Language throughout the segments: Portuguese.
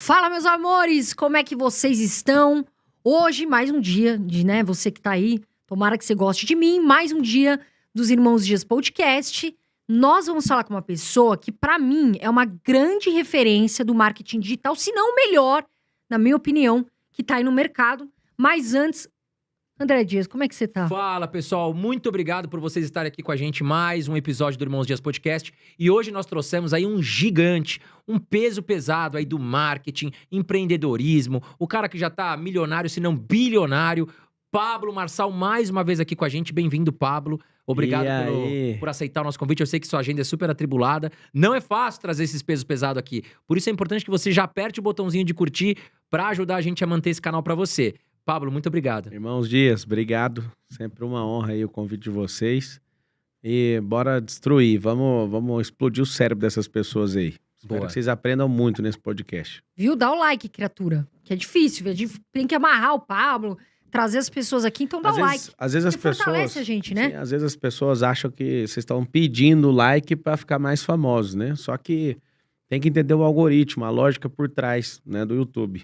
Fala, meus amores, como é que vocês estão? Hoje, mais um dia de, você que tá aí, tomara que você goste de mim, mais um dia dos Irmãos Dias Podcast. Nós vamos falar com uma pessoa que, pra mim, é uma grande referência do marketing digital, se não o melhor, na minha opinião, que tá aí no mercado. Mas antes, André Dias, como é que você tá? Fala, pessoal. Muito obrigado por vocês estarem aqui com a gente. Mais um episódio do Irmãos Dias Podcast. E hoje nós trouxemos aí um gigante, um peso pesado aí do marketing, empreendedorismo, o cara que já tá milionário, se não bilionário, Pablo Marçal, mais uma vez aqui com a gente. Bem-vindo, Pablo. Obrigado por aceitar o nosso convite. Eu sei que sua agenda é super atribulada. Não é fácil trazer esses pesos pesados aqui. Por isso é importante que você já aperte o botãozinho de curtir para ajudar a gente a manter esse canal para você. Pablo, muito obrigado. Irmãos Dias, obrigado. Sempre uma honra aí o convite de vocês. E bora destruir. Vamos explodir o cérebro dessas pessoas aí. Espero que vocês aprendam muito nesse podcast. Viu? Dá o like, criatura. Que é difícil. Tem que amarrar o Pablo, trazer as pessoas aqui, então dá o like. Às vezes as pessoas fortalece a gente, né? Sim, às vezes as pessoas acham que vocês estão pedindo like para ficar mais famosos, né? Só que tem que entender o algoritmo, a lógica por trás, né, do YouTube.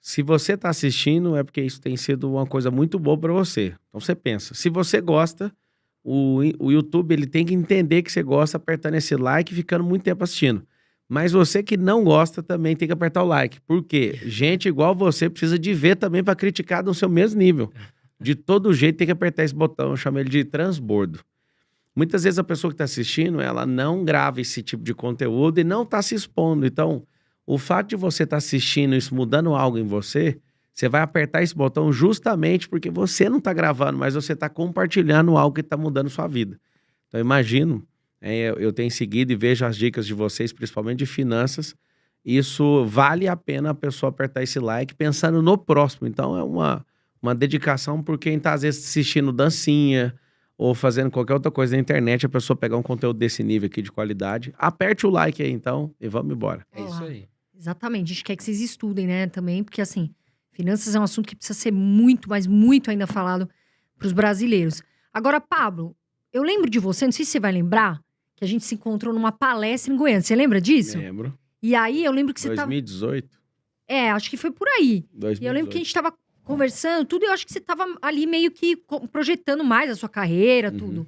Se você está assistindo, é porque isso tem sido uma coisa muito boa para você. Então você pensa, se você gosta, o YouTube ele tem que entender que você gosta apertando esse like e ficando muito tempo assistindo. Mas você que não gosta também tem que apertar o like. Por quê? Gente igual você precisa de ver também para criticar no seu mesmo nível. De todo jeito tem que apertar esse botão, eu chamo ele de transbordo. Muitas vezes a pessoa que está assistindo, ela não grava esse tipo de conteúdo e não está se expondo. Então, o fato de você estar assistindo isso, mudando algo em você, você vai apertar esse botão justamente porque você não está gravando, mas você está compartilhando algo que está mudando sua vida. Então, imagino, eu tenho seguido e vejo as dicas de vocês, principalmente de finanças, isso vale a pena a pessoa apertar esse like pensando no próximo. Então, é uma dedicação por quem está, às vezes, assistindo dancinha ou fazendo qualquer outra coisa na internet, a pessoa pegar um conteúdo desse nível aqui de qualidade. Aperte o like aí, então, e vamos embora. É isso aí. Exatamente, a gente quer que vocês estudem, né, também, porque assim, finanças é um assunto que precisa ser muito, mas muito ainda falado para os brasileiros. Agora, Pablo, eu lembro de você, não sei se você vai lembrar, que a gente se encontrou numa palestra em Goiânia, você lembra disso? Lembro. E aí, eu lembro que você 2018? acho que foi por aí. 2018. E eu lembro que a gente tava conversando, tudo, e eu acho que você tava ali meio que projetando mais a sua carreira, tudo.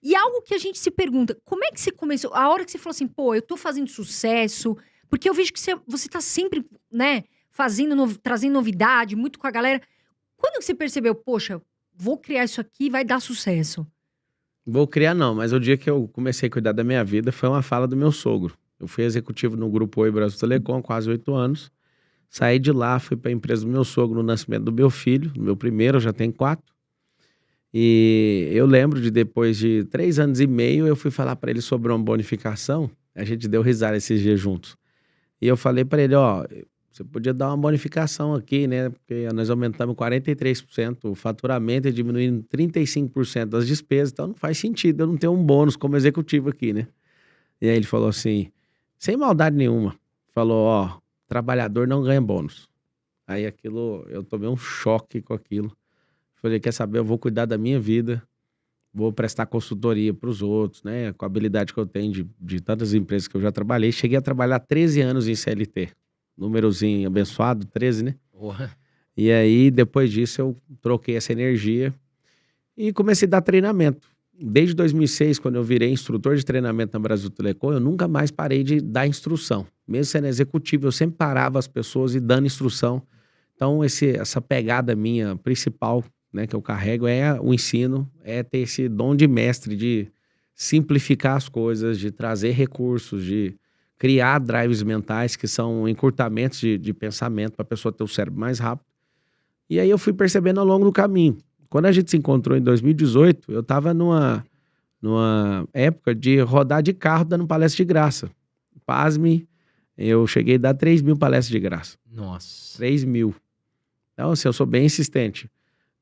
E algo que a gente se pergunta, como é que você começou, a hora que você falou assim, pô, eu tô fazendo sucesso... Porque eu vejo que você tá sempre, né, trazendo novidade, muito com a galera. Quando você percebeu, poxa, vou criar isso aqui, vai dar sucesso? Vou criar não, mas o dia que eu comecei a cuidar da minha vida foi uma fala do meu sogro. Eu fui executivo no Grupo Oi Brasil Telecom há quase 8 anos. Saí de lá, fui para a empresa do meu sogro no nascimento do meu filho, meu primeiro, eu já tenho 4. E eu lembro de depois de 3 anos e meio, eu fui falar para ele sobre uma bonificação. A gente deu risada esses dias juntos. E eu falei para ele, você podia dar uma bonificação aqui, né? Porque nós aumentamos 43% o faturamento e diminuindo 35% das despesas, então não faz sentido eu não ter um bônus como executivo aqui, né? E aí ele falou assim, sem maldade nenhuma, falou, trabalhador não ganha bônus. Aí aquilo, eu tomei um choque com aquilo. Falei, quer saber, eu vou cuidar da minha vida, vou prestar consultoria para os outros, né? Com a habilidade que eu tenho de tantas empresas que eu já trabalhei. Cheguei a trabalhar 13 anos em CLT. Númerozinho abençoado, 13, né? Porra. E aí, depois disso, eu troquei essa energia e comecei a dar treinamento. Desde 2006, quando eu virei instrutor de treinamento na Brasil Telecom, eu nunca mais parei de dar instrução. Mesmo sendo executivo, eu sempre parava as pessoas e dando instrução. Então, essa pegada minha principal, né, que eu carrego, é o ensino, é ter esse dom de mestre, de simplificar as coisas, de trazer recursos, de criar drives mentais, que são encurtamentos de pensamento para a pessoa ter o cérebro mais rápido. E aí eu fui percebendo ao longo do caminho. Quando a gente se encontrou em 2018, eu estava numa época de rodar de carro dando palestra de graça. Pasme, eu cheguei a dar 3 mil palestras de graça. Nossa. 3 mil. Então, assim, eu sou bem insistente.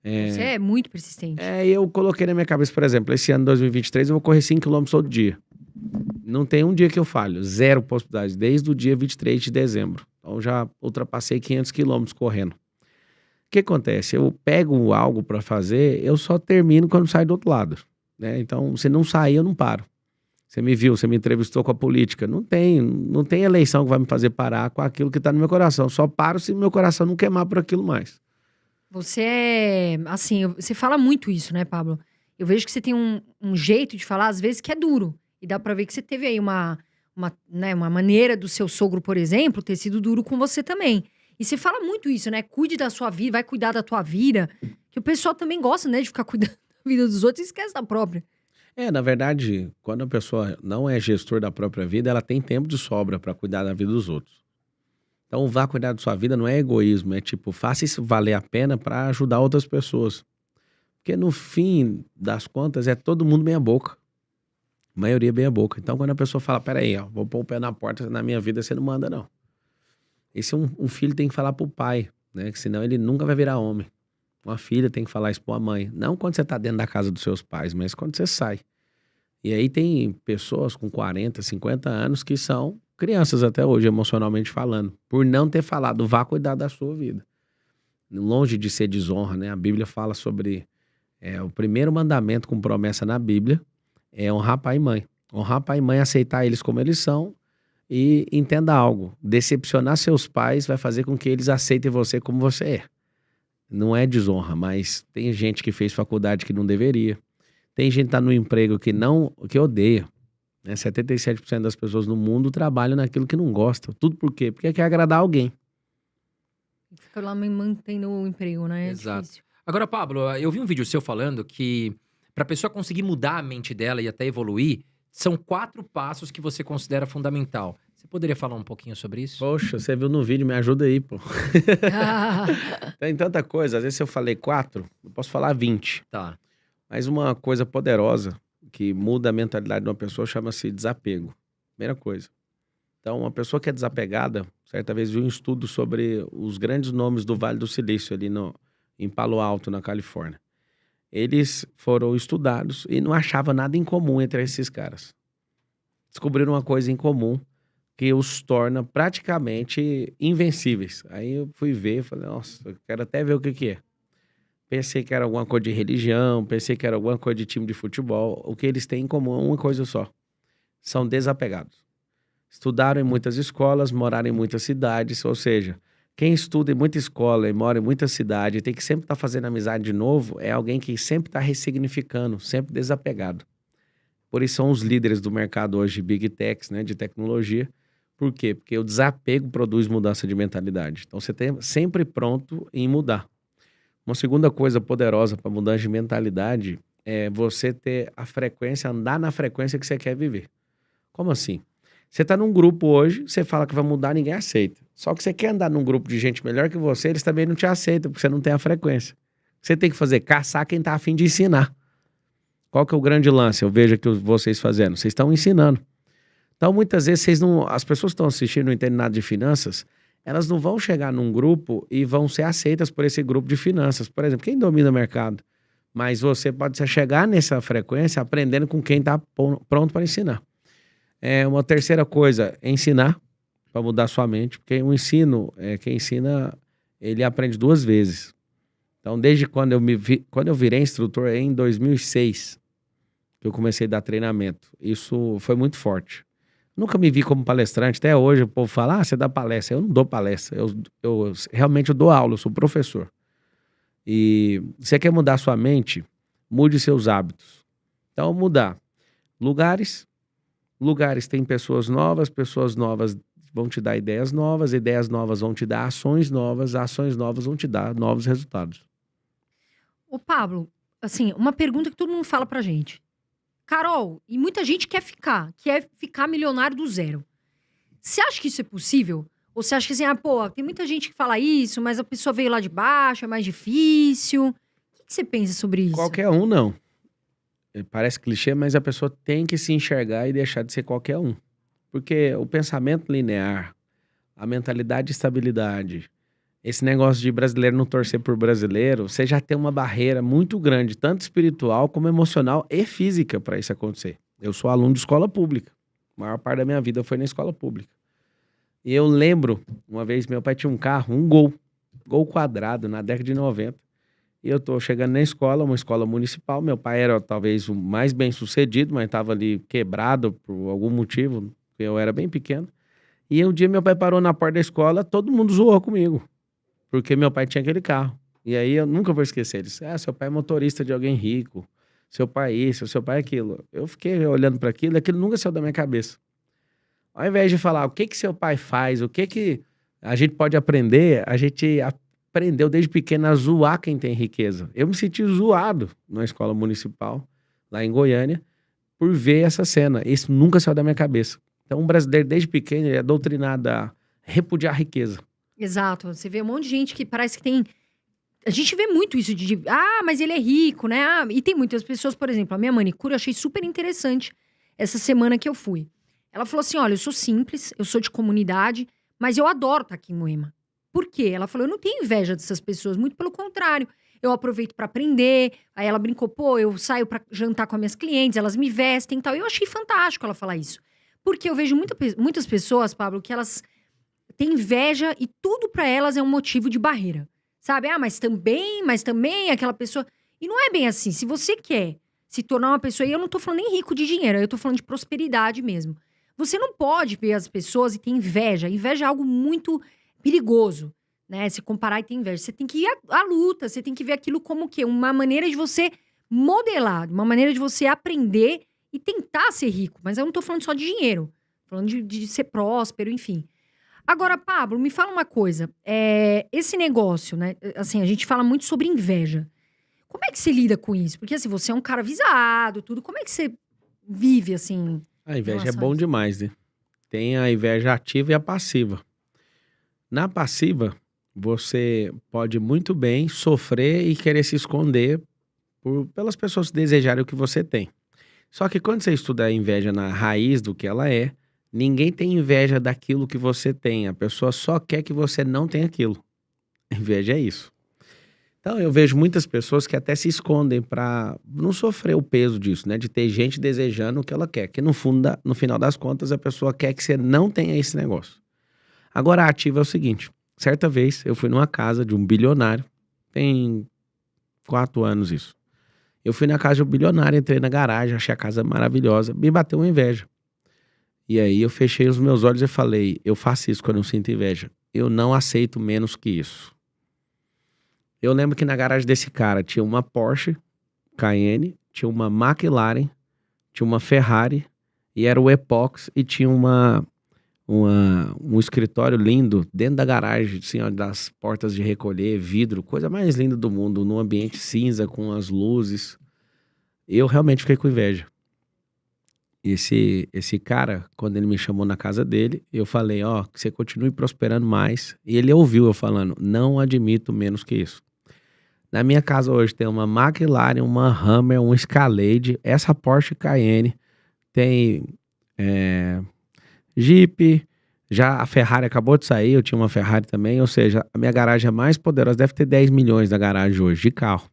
Você é muito persistente. Eu coloquei na minha cabeça, por exemplo, esse ano 2023 eu vou correr 5 km todo dia. Não tem um dia que eu falho, 0 possibilidade, desde o dia 23 de dezembro. Então já ultrapassei 500 km correndo. O que acontece? Eu pego algo para fazer, eu só termino quando saio do outro lado, né? Então, se não sair, eu não paro. Você me viu, você me entrevistou com a política. Não tem eleição que vai me fazer parar com aquilo que tá no meu coração. Só paro se meu coração não queimar por aquilo mais. Você é, assim, você fala muito isso, né, Pablo? Eu vejo que você tem um jeito de falar, às vezes, que é duro. E dá pra ver que você teve aí né, uma maneira do seu sogro, por exemplo, ter sido duro com você também. E você fala muito isso, né? Cuide da sua vida, vai cuidar da tua vida. Que o pessoal também gosta, né, de ficar cuidando da vida dos outros e esquece da própria. Na verdade, quando a pessoa não é gestor da própria vida, ela tem tempo de sobra para cuidar da vida dos outros. Então, vá cuidar da sua vida não é egoísmo, é tipo, faça isso valer a pena para ajudar outras pessoas. Porque no fim das contas, é todo mundo meia boca. A maioria meia boca. Então, quando a pessoa fala, peraí, ó, vou pôr o pé na porta, na minha vida você não manda, não. Esse um filho tem que falar pro pai, né? Que senão ele nunca vai virar homem. Uma filha tem que falar isso pra mãe. Não quando você tá dentro da casa dos seus pais, mas quando você sai. E aí tem pessoas com 40, 50 anos que são crianças até hoje, emocionalmente falando. Por não ter falado, vá cuidar da sua vida. Longe de ser desonra, né? A Bíblia fala sobre o primeiro mandamento com promessa na Bíblia é honrar pai e mãe. Honrar pai e mãe, aceitar eles como eles são e entenda algo. Decepcionar seus pais vai fazer com que eles aceitem você como você é. Não é desonra, mas tem gente que fez faculdade que não deveria. Tem gente que tá no emprego que odeia. Né? 77% das pessoas no mundo trabalham naquilo que não gosta. Tudo por quê? Porque quer agradar alguém. Fica lá me mantendo o emprego, né? É Exato. difícil. Agora, Pablo, eu vi um vídeo seu falando que pra pessoa conseguir mudar a mente dela e até evoluir, são 4 passos que você considera fundamental. Você poderia falar um pouquinho sobre isso? Poxa, você viu no vídeo, me ajuda aí, pô. Tem tanta coisa. Às vezes se eu falei 4, eu posso falar 20. Tá. Mas uma coisa poderosa que muda a mentalidade de uma pessoa chama-se desapego. Primeira coisa. Então, uma pessoa que é desapegada, certa vez vi um estudo sobre os grandes nomes do Vale do Silício, ali em Palo Alto, na Califórnia. Eles foram estudados e não achavam nada em comum entre esses caras. Descobriram uma coisa em comum que os torna praticamente invencíveis. Aí eu fui ver e falei, nossa, eu quero até ver o que é. Pensei que era alguma coisa de religião, pensei que era alguma coisa de time de futebol. O que eles têm em comum é uma coisa só. São desapegados. Estudaram em muitas escolas, moraram em muitas cidades, ou seja, quem estuda em muita escola e mora em muita cidade e tem que sempre estar fazendo amizade de novo, é alguém que sempre está ressignificando, sempre desapegado. Por isso são os líderes do mercado hoje de Big Techs, né, de tecnologia. Por quê? Porque o desapego produz mudança de mentalidade. Então você tem sempre pronto em mudar. Uma segunda coisa poderosa para mudança de mentalidade é você ter a frequência, andar na frequência que você quer viver. Como assim? Você está num grupo hoje, você fala que vai mudar, ninguém aceita. Só que você quer andar num grupo de gente melhor que você, eles também não te aceitam, porque você não tem a frequência. Você tem que fazer, caçar quem está a fim de ensinar. Qual que é o grande lance? Eu vejo aqui vocês fazendo. Vocês estão ensinando. Então, muitas vezes, as pessoas que estão assistindo, não entendem nada de finanças, elas não vão chegar num grupo e vão ser aceitas por esse grupo de finanças. Por exemplo, quem domina o mercado? Mas você pode chegar nessa frequência aprendendo com quem está pronto para ensinar. Uma terceira coisa, ensinar para mudar sua mente, porque o ensino, quem ensina, ele aprende 2 vezes. Então, desde quando eu virei instrutor em 2006, que eu comecei a dar treinamento, isso foi muito forte. Nunca me vi como palestrante, até hoje o povo fala, você dá palestra. Eu não dou palestra, eu realmente dou aula, eu sou professor. E você quer mudar sua mente, mude seus hábitos. Então, mudar. Lugares têm pessoas novas vão te dar ideias novas vão te dar ações novas vão te dar novos resultados. Ô, Pablo, assim, uma pergunta que todo mundo fala pra gente. Carol, e muita gente quer ficar milionário do zero. Você acha que isso é possível? Ou você acha que assim, tem muita gente que fala isso, mas a pessoa veio lá de baixo, é mais difícil. O que você pensa sobre isso? Qualquer um, não. Parece clichê, mas a pessoa tem que se enxergar e deixar de ser qualquer um. Porque o pensamento linear, a mentalidade de estabilidade, esse negócio de brasileiro não torcer por brasileiro, você já tem uma barreira muito grande, tanto espiritual como emocional e física para isso acontecer. Eu sou aluno de escola pública. A maior parte da minha vida foi na escola pública. E eu lembro, uma vez meu pai tinha um carro, um Gol quadrado, na década de 90. E eu tô chegando na escola, uma escola municipal. Meu pai era talvez o mais bem sucedido, mas estava ali quebrado por algum motivo, porque eu era bem pequeno. E um dia meu pai parou na porta da escola, todo mundo zoou comigo, porque meu pai tinha aquele carro. E aí eu nunca vou esquecer. Ele disse, seu pai é motorista de alguém rico, seu pai isso, seu pai aquilo. Eu fiquei olhando para aquilo, aquilo nunca saiu da minha cabeça. Ao invés de falar o que seu pai faz, o que a gente pode aprender, a gente aprendeu desde pequeno a zoar quem tem riqueza. Eu me senti zoado na escola municipal, lá em Goiânia, por ver essa cena. Isso nunca saiu da minha cabeça. Então, um brasileiro, desde pequeno, ele é doutrinado a repudiar a riqueza. Exato. Você vê um monte de gente que parece que tem... A gente vê muito isso de... mas ele é rico, né? E tem muitas pessoas, por exemplo, a minha manicure, eu achei super interessante essa semana que eu fui. Ela falou assim, olha, eu sou simples, eu sou de comunidade, mas eu adoro estar aqui em Moema. Por quê? Ela falou, eu não tenho inveja dessas pessoas, muito pelo contrário. Eu aproveito para aprender. Aí ela brincou, eu saio para jantar com as minhas clientes, elas me vestem e tal. Eu achei fantástico ela falar isso. Porque eu vejo muitas pessoas, Pablo, que elas têm inveja e tudo para elas é um motivo de barreira. Sabe? Mas também aquela pessoa... E não é bem assim. Se você quer se tornar uma pessoa... E eu não tô falando nem rico de dinheiro, eu tô falando de prosperidade mesmo. Você não pode ver as pessoas e ter inveja. Inveja é algo muito perigoso, né? Se comparar e ter inveja. Você tem que ir à luta, você tem que ver aquilo como o quê? Uma maneira de você modelar, uma maneira de você aprender e tentar ser rico. Mas eu não tô falando só de dinheiro. Tô falando de ser próspero, enfim. Agora, Pablo, me fala uma coisa. Esse negócio, né? Assim, a gente fala muito sobre inveja. Como é que você lida com isso? Porque, assim, você é um cara avisado, tudo. Como é que você vive, assim... A inveja é bom demais, né? Tem a inveja ativa e a passiva. Na passiva, você pode muito bem sofrer e querer se esconder pelas pessoas que desejarem o que você tem. Só que quando você estuda a inveja na raiz do que ela é, ninguém tem inveja daquilo que você tem. A pessoa só quer que você não tenha aquilo. A inveja é isso. Então, eu vejo muitas pessoas que até se escondem para não sofrer o peso disso, né? De ter gente desejando o que ela quer. Que no final das contas, a pessoa quer que você não tenha esse negócio. Agora, a ativa é o seguinte. Certa vez, eu fui numa casa de um bilionário. Tem 4 anos isso. Eu fui na casa de um bilionário, entrei na garagem, achei a casa maravilhosa. Me bateu uma inveja. E aí, eu fechei os meus olhos e falei, eu faço isso quando eu sinto inveja. Eu não aceito menos que isso. Eu lembro que na garagem desse cara tinha uma Porsche Cayenne, tinha uma McLaren, tinha uma Ferrari, e era o Epox, e tinha um escritório lindo dentro da garagem, assim, ó, das portas de recolher, vidro, coisa mais linda do mundo, num ambiente cinza, com as luzes. Eu realmente fiquei com inveja. Esse cara, quando ele me chamou na casa dele, eu falei, que você continue prosperando mais. E ele ouviu eu falando, não admito menos que isso. Na minha casa hoje tem uma McLaren, uma Hummer, um Escalade, essa Porsche Cayenne, tem Jeep, já a Ferrari acabou de sair, eu tinha uma Ferrari também, ou seja, a minha garagem é mais poderosa, deve ter 10 milhões na garagem hoje, de carro.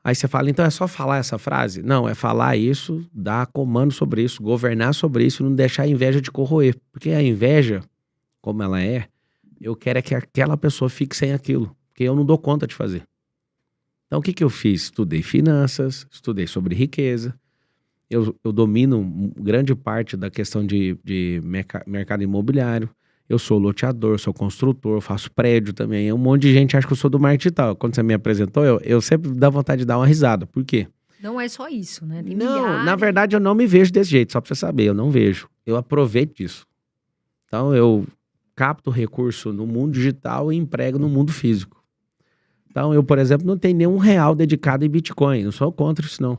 Aí você fala, então é só falar essa frase? Não, é falar isso, dar comando sobre isso, governar sobre isso, não deixar a inveja de corroer. Porque a inveja, como ela é, eu quero é que aquela pessoa fique sem aquilo. Porque eu não dou conta de fazer. Então, o que eu fiz? Estudei finanças, estudei sobre riqueza. Eu domino grande parte da questão de mercado imobiliário. Eu sou loteador, sou construtor, faço prédio também. Um monte de gente acha que eu sou do marketing digital. Quando você me apresentou, eu sempre dá vontade de dar uma risada. Por quê? Não é só isso, né? Tem não, milhares... na verdade eu não me vejo desse jeito, só pra você saber. Eu não vejo. Eu aproveito disso. Então, eu capto recurso no mundo digital e emprego no mundo físico. Então, eu, por exemplo, não tenho nenhum real dedicado em Bitcoin. Não sou contra isso, não.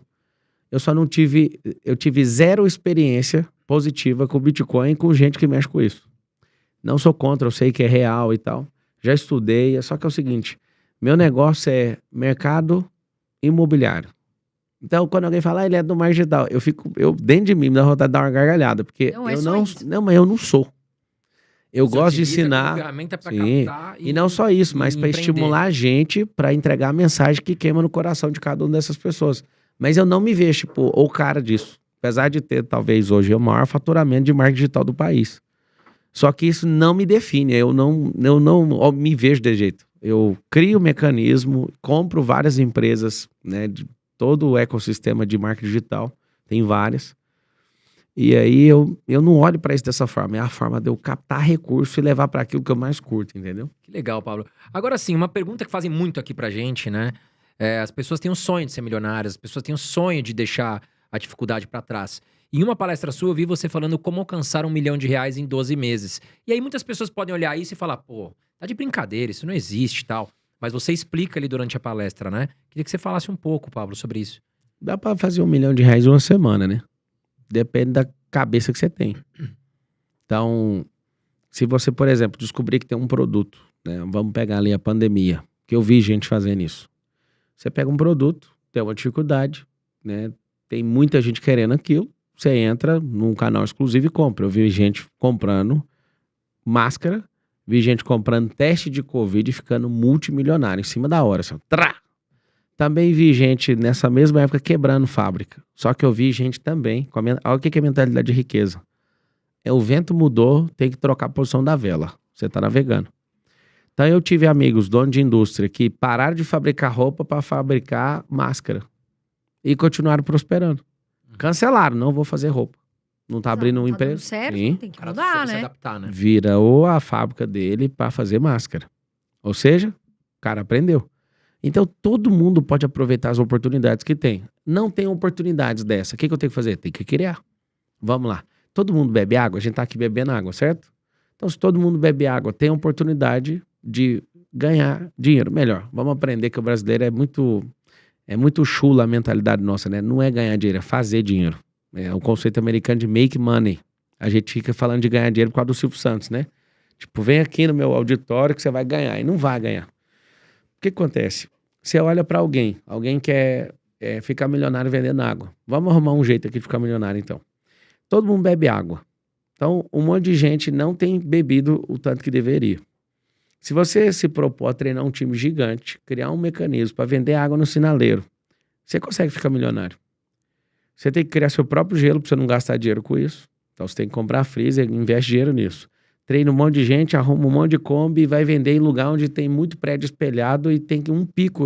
Eu tive 0 experiência positiva com Bitcoin e com gente que mexe com isso. Não sou contra, eu sei que é real e tal. Já estudei, só que é o seguinte, meu negócio é mercado imobiliário. Então, quando alguém fala, ele é do marketing digital, eu dentro de mim me dá vontade de dar uma gargalhada, porque mas eu não sou. Eu gosto de ensinar, sim, e não só isso, mas para estimular a gente para entregar a mensagem que queima no coração de cada uma dessas pessoas. Mas eu não me vejo, tipo, o cara disso. Apesar de ter, talvez, hoje, o maior faturamento de marketing digital do país. Só que isso não me define, eu não me vejo desse jeito. eu crio o mecanismo, compro várias empresas, né, de todo o ecossistema de marketing digital, tem várias. E aí eu não olho para isso dessa forma, é a forma de eu captar recurso e levar para aquilo que eu mais curto, entendeu? Que legal, Pablo. Agora sim, uma pergunta que fazem muito aqui pra gente, né? As pessoas têm um sonho de ser milionárias, as pessoas têm um sonho de deixar a dificuldade pra trás. Em uma palestra sua, eu vi você falando como alcançar R$1 milhão em 12 meses. E aí muitas pessoas podem olhar isso e falar, pô, tá de brincadeira, isso não existe e tal. Mas você explica ali durante a palestra, né? Queria que você falasse um pouco, Pablo, sobre isso. Dá para fazer R$1 milhão em uma semana, né? Depende da cabeça que você tem. Então, se você, por exemplo, descobrir que tem um produto, né? Vamos pegar ali a pandemia, que eu vi gente fazendo isso. Você pega um produto, tem uma dificuldade, né? Tem muita gente querendo aquilo, você entra num canal exclusivo e compra. Eu vi gente comprando máscara, vi gente comprando teste de Covid e ficando multimilionário em cima da hora. Assim, trá! Também vi gente nessa mesma época quebrando fábrica. Só que eu vi gente também, olha o que é mentalidade de riqueza. O vento mudou, tem que trocar a posição da vela. Você tá navegando. Então eu tive amigos, donos de indústria, que pararam de fabricar roupa para fabricar máscara. E continuaram prosperando. Cancelaram, não vou fazer roupa. Não tá abrindo um emprego. Certo, Sim. tem que O cara mudar, soube se né? adaptar, né? Virou a fábrica dele para fazer máscara. Ou seja, o cara aprendeu. Então todo mundo pode aproveitar as oportunidades que tem. Não tem oportunidades dessa. O que eu tenho que fazer? Tem que criar. Vamos lá. Todo mundo bebe água? A gente tá aqui bebendo água, certo? Então se todo mundo bebe água, tem oportunidade de ganhar dinheiro. Melhor, vamos aprender que o brasileiro é muito chula a mentalidade nossa, né? Não é ganhar dinheiro, é fazer dinheiro. É o conceito americano de make money. A gente fica falando de ganhar dinheiro por causa do Silvio Santos, né? Tipo, vem aqui no meu auditório que você vai ganhar. E não vai ganhar. O que acontece? Você olha pra alguém quer ficar milionário vendendo água. Vamos arrumar um jeito aqui de ficar milionário, então. Todo mundo bebe água. Então, um monte de gente não tem bebido o tanto que deveria. Se você se propor a treinar um time gigante, criar um mecanismo para vender água no sinaleiro, você consegue ficar milionário. Você tem que criar seu próprio gelo para você não gastar dinheiro com isso. Então você tem que comprar freezer, investe dinheiro nisso. Treina um monte de gente, arruma um monte de Kombi e vai vender em lugar onde tem muito prédio espelhado e tem um pico,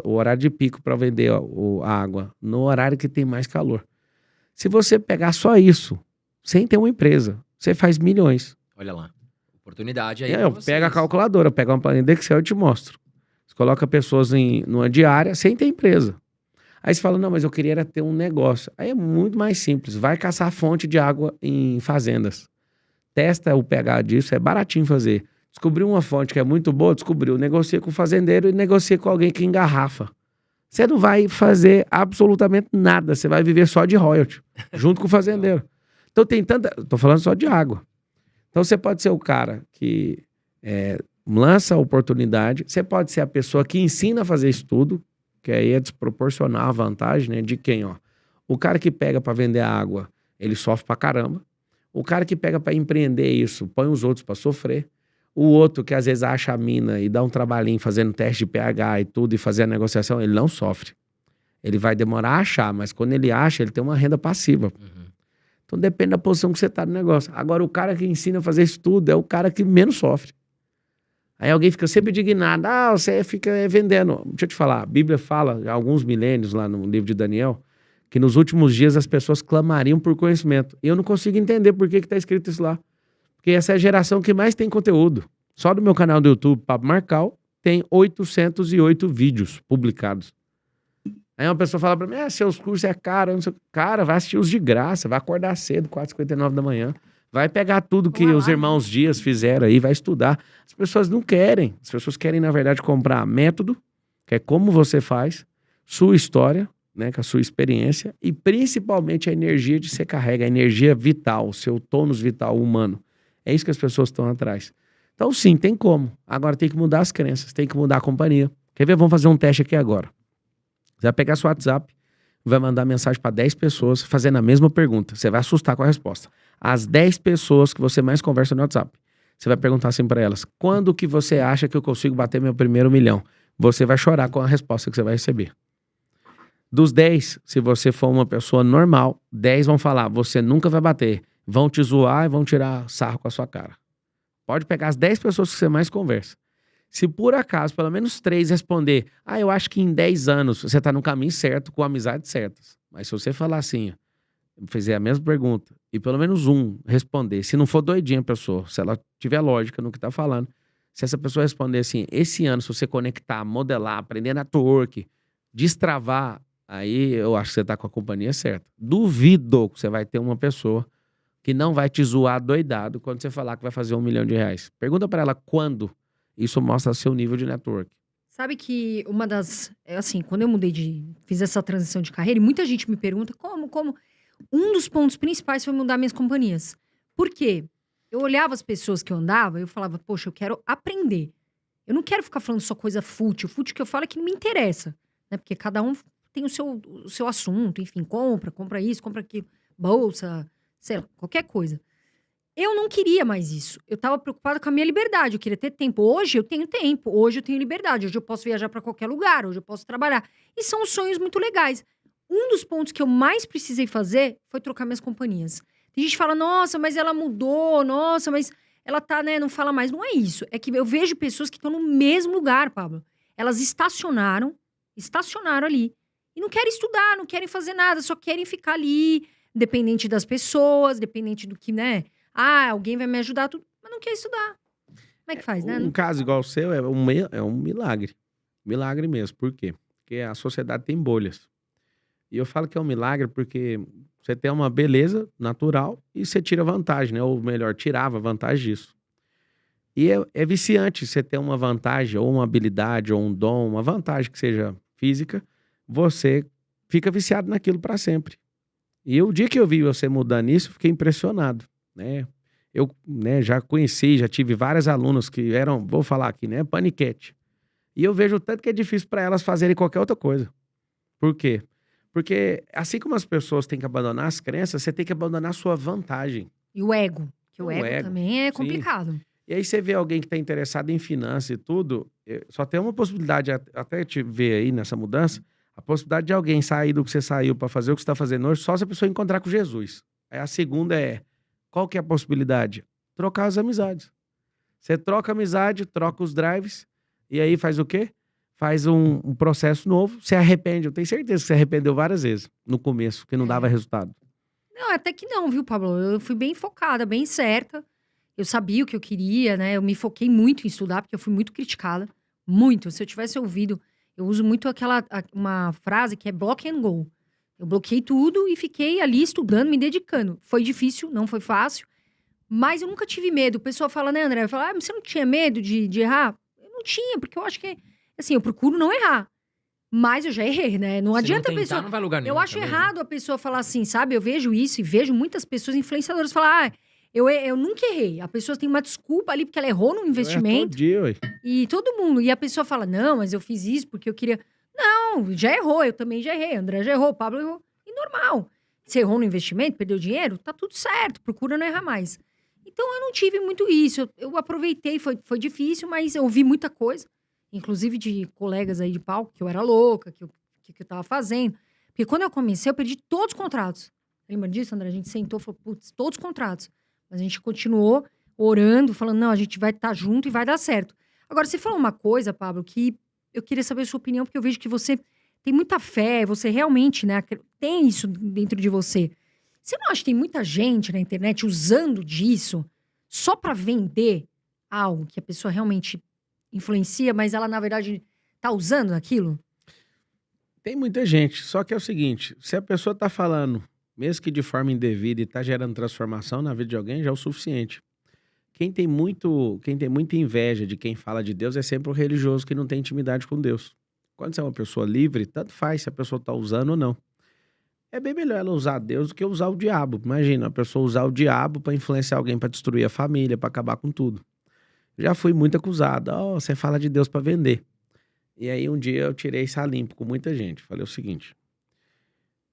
o horário de pico para vender a água, no horário que tem mais calor. Se você pegar só isso, sem ter uma empresa, você faz milhões. Olha lá. Oportunidade aí. Eu pego a calculadora, eu pego uma planilha de Excel e te mostro. Você coloca pessoas numa diária sem ter empresa. Aí você fala, não, mas eu queria ter um negócio. Aí é muito mais simples. Vai caçar fonte de água em fazendas. Testa o pH disso, é baratinho fazer. Descobriu uma fonte que é muito boa, descobriu. Negocia com o fazendeiro e negocia com alguém que engarrafa. Você não vai fazer absolutamente nada. Você vai viver só de royalty, junto com o fazendeiro. Então tem tanta... Tô falando só de água. Então você pode ser o cara que lança a oportunidade, você pode ser a pessoa que ensina a fazer estudo, que aí é desproporcional a vantagem, né? De quem, ó? O cara que pega para vender água, ele sofre pra caramba. O cara que pega para empreender isso, põe os outros para sofrer. O outro que às vezes acha a mina e dá um trabalhinho fazendo teste de pH e tudo e fazer a negociação, ele não sofre. Ele vai demorar a achar, mas quando ele acha, ele tem uma renda passiva. Uhum. Então depende da posição que você tá no negócio. Agora o cara que ensina a fazer isso tudo é o cara que menos sofre. Aí alguém fica sempre indignado. Ah, você fica vendendo. Deixa eu te falar, a Bíblia fala, há alguns milênios lá no livro de Daniel, que nos últimos dias as pessoas clamariam por conhecimento. E eu não consigo entender por que está escrito isso lá. Porque essa é a geração que mais tem conteúdo. Só do meu canal do YouTube, Papo Marcal, tem 808 vídeos publicados. Aí uma pessoa fala pra mim, seus cursos é caro. Não sei... Cara, vai assistir os de graça, vai acordar cedo, 4h59 da manhã. Vai pegar tudo que os irmãos Dias fizeram aí, vai estudar. As pessoas não querem. As pessoas querem, na verdade, comprar método, que é como você faz, sua história, né, com a sua experiência, e principalmente a energia que você carrega, a energia vital, o seu tônus vital humano. É isso que as pessoas estão atrás. Então, sim, tem como. Agora tem que mudar as crenças, tem que mudar a companhia. Quer ver? Vamos fazer um teste aqui agora. Você vai pegar seu WhatsApp, vai mandar mensagem para 10 pessoas fazendo a mesma pergunta. Você vai assustar com a resposta. As 10 pessoas que você mais conversa no WhatsApp. Você vai perguntar assim para elas: quando que você acha que eu consigo bater meu primeiro milhão? Você vai chorar com a resposta que você vai receber. Dos 10, se você for uma pessoa normal, 10 vão falar: você nunca vai bater. Vão te zoar e vão tirar sarro com a sua cara. Pode pegar as 10 pessoas que você mais conversa. Se por acaso, pelo menos 3 responder, eu acho que em 10 anos você tá no caminho certo, com amizades certas. Mas se você falar assim, fizer a mesma pergunta, e pelo menos um responder, se não for doidinha a pessoa, se ela tiver lógica no que tá falando, se essa pessoa responder assim, esse ano, se você conectar, modelar, aprender network, destravar, aí eu acho que você tá com a companhia certa. Duvido que você vai ter uma pessoa que não vai te zoar doidado quando você falar que vai fazer R$1 milhão. Pergunta pra ela quando. Isso mostra seu nível de network. Sabe que uma das. Assim, quando eu fiz essa transição de carreira, e muita gente me pergunta como. Um dos pontos principais foi mudar minhas companhias. Por quê? Eu olhava as pessoas que eu andava e eu falava, poxa, eu quero aprender. Eu não quero ficar falando só coisa fútil. Fútil que eu falo é que não me interessa. Né? Porque cada um tem o seu assunto, enfim, compra isso, compra aquilo, bolsa, sei lá, qualquer coisa. Eu não queria mais isso. Eu tava preocupada com a minha liberdade. Eu queria ter tempo. Hoje eu tenho tempo. Hoje eu tenho liberdade. Hoje eu posso viajar para qualquer lugar. Hoje eu posso trabalhar. E são sonhos muito legais. Um dos pontos que eu mais precisei fazer foi trocar minhas companhias. Tem gente que fala, nossa, mas ela mudou. Nossa, mas ela tá, né, não fala mais. Não é isso. É que eu vejo pessoas que estão no mesmo lugar, Pablo. Elas estacionaram ali. E não querem estudar, não querem fazer nada. Só querem ficar ali, dependente das pessoas, dependente do que, né... alguém vai me ajudar, tudo, mas não quer estudar. Como é que faz, né? Um caso igual o seu é um milagre. Milagre mesmo. Por quê? Porque a sociedade tem bolhas. E eu falo que é um milagre porque você tem uma beleza natural e você tira vantagem, né? Ou melhor, tirava vantagem disso. E é viciante você ter uma vantagem, ou uma habilidade, ou um dom, uma vantagem que seja física, você fica viciado naquilo para sempre. E o dia que eu vi você mudando isso, eu fiquei impressionado. Né? Eu, né, já conheci, já tive várias alunas que eram, vou falar aqui, né, paniquete. E eu vejo o tanto que é difícil para elas fazerem qualquer outra coisa. Por quê? Porque assim como as pessoas têm que abandonar as crenças, você tem que abandonar a sua vantagem. E o ego, que o ego também é complicado. Sim. E aí você vê alguém que está interessado em finanças e tudo, só tem uma possibilidade, até te ver aí nessa mudança, a possibilidade de alguém sair do que você saiu para fazer o que você está fazendo hoje, só se a pessoa encontrar com Jesus. Aí a segunda qual que é a possibilidade? Trocar as amizades. Você troca a amizade, troca os drives, e aí faz o quê? Faz um processo novo, se arrepende. Eu tenho certeza que se arrependeu várias vezes no começo, que não dava resultado. Não, até que não, viu, Pablo? Eu fui bem focada, bem certa. Eu sabia o que eu queria, né? Eu me foquei muito em estudar, porque eu fui muito criticada. Muito. Se eu tivesse ouvido, eu uso muito uma frase que é block and go. Eu bloqueei tudo e fiquei ali estudando, me dedicando. Foi difícil, não foi fácil, mas eu nunca tive medo. O pessoal fala, né, André? Fala, mas você não tinha medo de errar? Eu não tinha, porque eu acho que, assim, eu procuro não errar. Mas eu já errei, né? Não adianta a pessoa... não vai lugar nenhum, eu acho também, errado a pessoa falar assim, sabe? Eu vejo isso e vejo muitas pessoas influenciadoras falar, eu nunca errei. A pessoa tem uma desculpa ali porque ela errou no investimento. Todo dia, ué. E todo mundo. E a pessoa fala, não, mas eu fiz isso porque eu queria... Não, já errou, eu também já errei. André já errou, o Pablo errou. E normal. Você errou no investimento, perdeu dinheiro, tá tudo certo, procura não errar mais. Então eu não tive muito isso. Eu aproveitei, foi difícil, mas eu ouvi muita coisa. Inclusive de colegas aí de palco, que eu era louca, que eu tava fazendo. Porque quando eu comecei, eu perdi todos os contratos. Lembra disso, André? A gente sentou e falou, putz, todos os contratos. Mas a gente continuou orando, falando, não, a gente vai estar junto e vai dar certo. Agora, você falou uma coisa, Pablo, que eu queria saber a sua opinião, porque eu vejo que você tem muita fé, você realmente, né, tem isso dentro de você. Você não acha que tem muita gente na internet usando disso só para vender algo que a pessoa realmente influencia, mas ela, na verdade, tá usando aquilo? Tem muita gente, só que é o seguinte, se a pessoa tá falando, mesmo que de forma indevida e tá gerando transformação na vida de alguém, já é o suficiente. Quem tem muita inveja de quem fala de Deus é sempre o religioso que não tem intimidade com Deus. Quando você é uma pessoa livre, tanto faz se a pessoa tá usando ou não. É bem melhor ela usar Deus do que usar o diabo. Imagina, a pessoa usar o diabo para influenciar alguém, para destruir a família, para acabar com tudo. Já fui muito acusado. Você fala de Deus para vender. E aí um dia eu tirei essa limpo com muita gente. Falei o seguinte,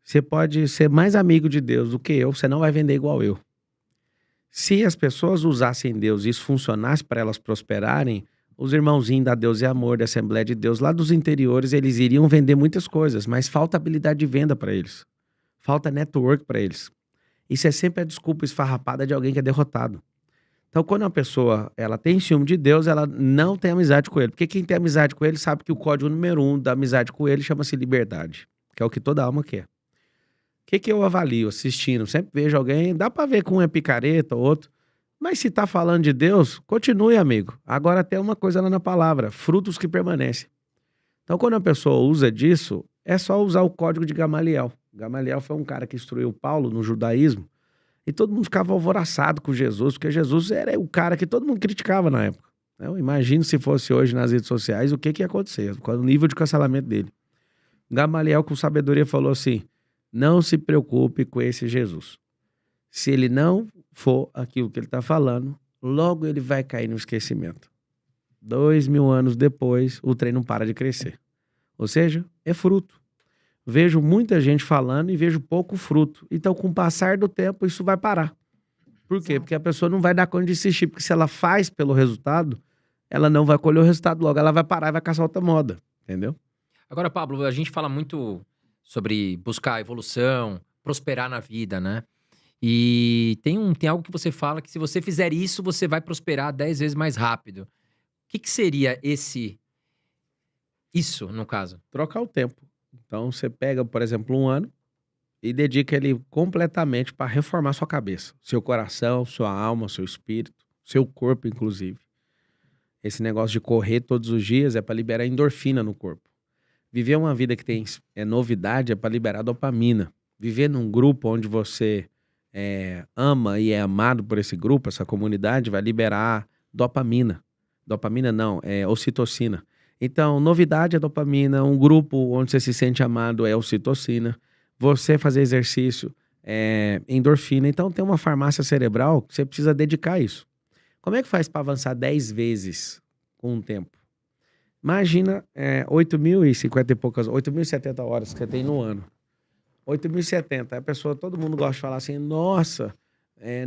você pode ser mais amigo de Deus do que eu, você não vai vender igual eu. Se as pessoas usassem Deus e isso funcionasse para elas prosperarem, os irmãozinhos da Deus e Amor, da Assembleia de Deus, lá dos interiores, eles iriam vender muitas coisas, mas falta habilidade de venda para eles. Falta network para eles. Isso é sempre a desculpa esfarrapada de alguém que é derrotado. Então, quando uma pessoa ela tem ciúme de Deus, ela não tem amizade com ele. Porque quem tem amizade com ele sabe que o código número 1 da amizade com ele chama-se liberdade, que é o que toda alma quer. O que eu avalio assistindo? Sempre vejo alguém, dá pra ver que um é picareta, outro. Mas se tá falando de Deus, continue, amigo. Agora tem uma coisa lá na palavra, frutos que permanecem. Então, quando a pessoa usa disso, é só usar o código de Gamaliel. Gamaliel foi um cara que instruiu Paulo no judaísmo, e todo mundo ficava alvoroçado com Jesus, porque Jesus era o cara que todo mundo criticava na época. Eu imagino se fosse hoje nas redes sociais, o que ia acontecer, qual o nível de cancelamento dele. Gamaliel, com sabedoria, falou assim, não se preocupe com esse Jesus. Se ele não for aquilo que ele está falando, logo ele vai cair no esquecimento. 2000 anos depois, o trem não para de crescer. Ou seja, é fruto. Vejo muita gente falando e vejo pouco fruto. Então, com o passar do tempo, isso vai parar. Por quê? Porque a pessoa não vai dar conta de insistir. Porque se ela faz pelo resultado, ela não vai colher o resultado logo. Ela vai parar e vai caçar outra moda. Entendeu? Agora, Pablo, a gente fala muito sobre buscar evolução, prosperar na vida, né? E tem algo que você fala que se você fizer isso, você vai prosperar 10 vezes mais rápido. O que seria isso, no caso? Trocar o tempo. Então, você pega, por exemplo, um ano e dedica ele completamente para reformar sua cabeça. Seu coração, sua alma, seu espírito, seu corpo, inclusive. Esse negócio de correr todos os dias é para liberar endorfina no corpo. Viver uma vida que tem novidade é para liberar dopamina. Viver num grupo onde você ama e é amado por esse grupo, essa comunidade, vai liberar dopamina. Dopamina não, é ocitocina. Então, novidade é dopamina, um grupo onde você se sente amado é ocitocina, você fazer exercício é endorfina. Então, tem uma farmácia cerebral que você precisa dedicar isso. Como é que faz para avançar 10 vezes com o tempo? Imagina 8.050 e poucas, 8.070 horas que você tem no ano. 8.070, a pessoa, todo mundo gosta de falar assim, nossa,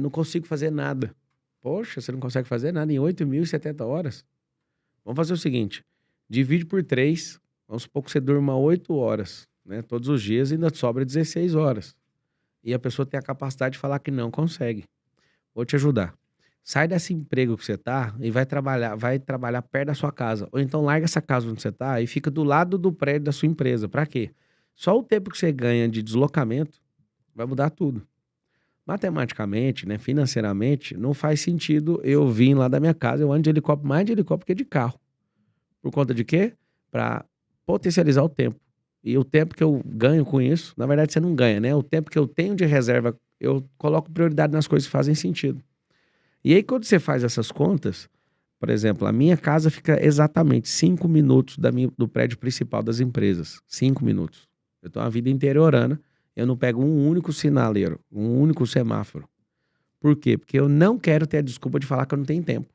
não consigo fazer nada. Poxa, você não consegue fazer nada em 8.070 horas? Vamos fazer o seguinte, divide por 3, vamos supor que você durma 8 horas, né, todos os dias e ainda sobra 16 horas. E a pessoa tem a capacidade de falar que não consegue. Vou te ajudar. Sai desse emprego que você tá e vai trabalhar perto da sua casa. Ou então larga essa casa onde você tá e fica do lado do prédio da sua empresa. Pra quê? Só o tempo que você ganha de deslocamento vai mudar tudo. Matematicamente, né, financeiramente, não faz sentido eu vir lá da minha casa, eu ando de helicóptero, mais de helicóptero que de carro. Por conta de quê? Para potencializar o tempo. E o tempo que eu ganho com isso, na verdade você não ganha, né? O tempo que eu tenho de reserva, eu coloco prioridade nas coisas que fazem sentido. E aí quando você faz essas contas, por exemplo, a minha casa fica exatamente 5 minutos do prédio principal das empresas. 5 minutos. Eu tenho uma vida interiorana, eu não pego um único sinaleiro, um único semáforo. Por quê? Porque eu não quero ter a desculpa de falar que eu não tenho tempo.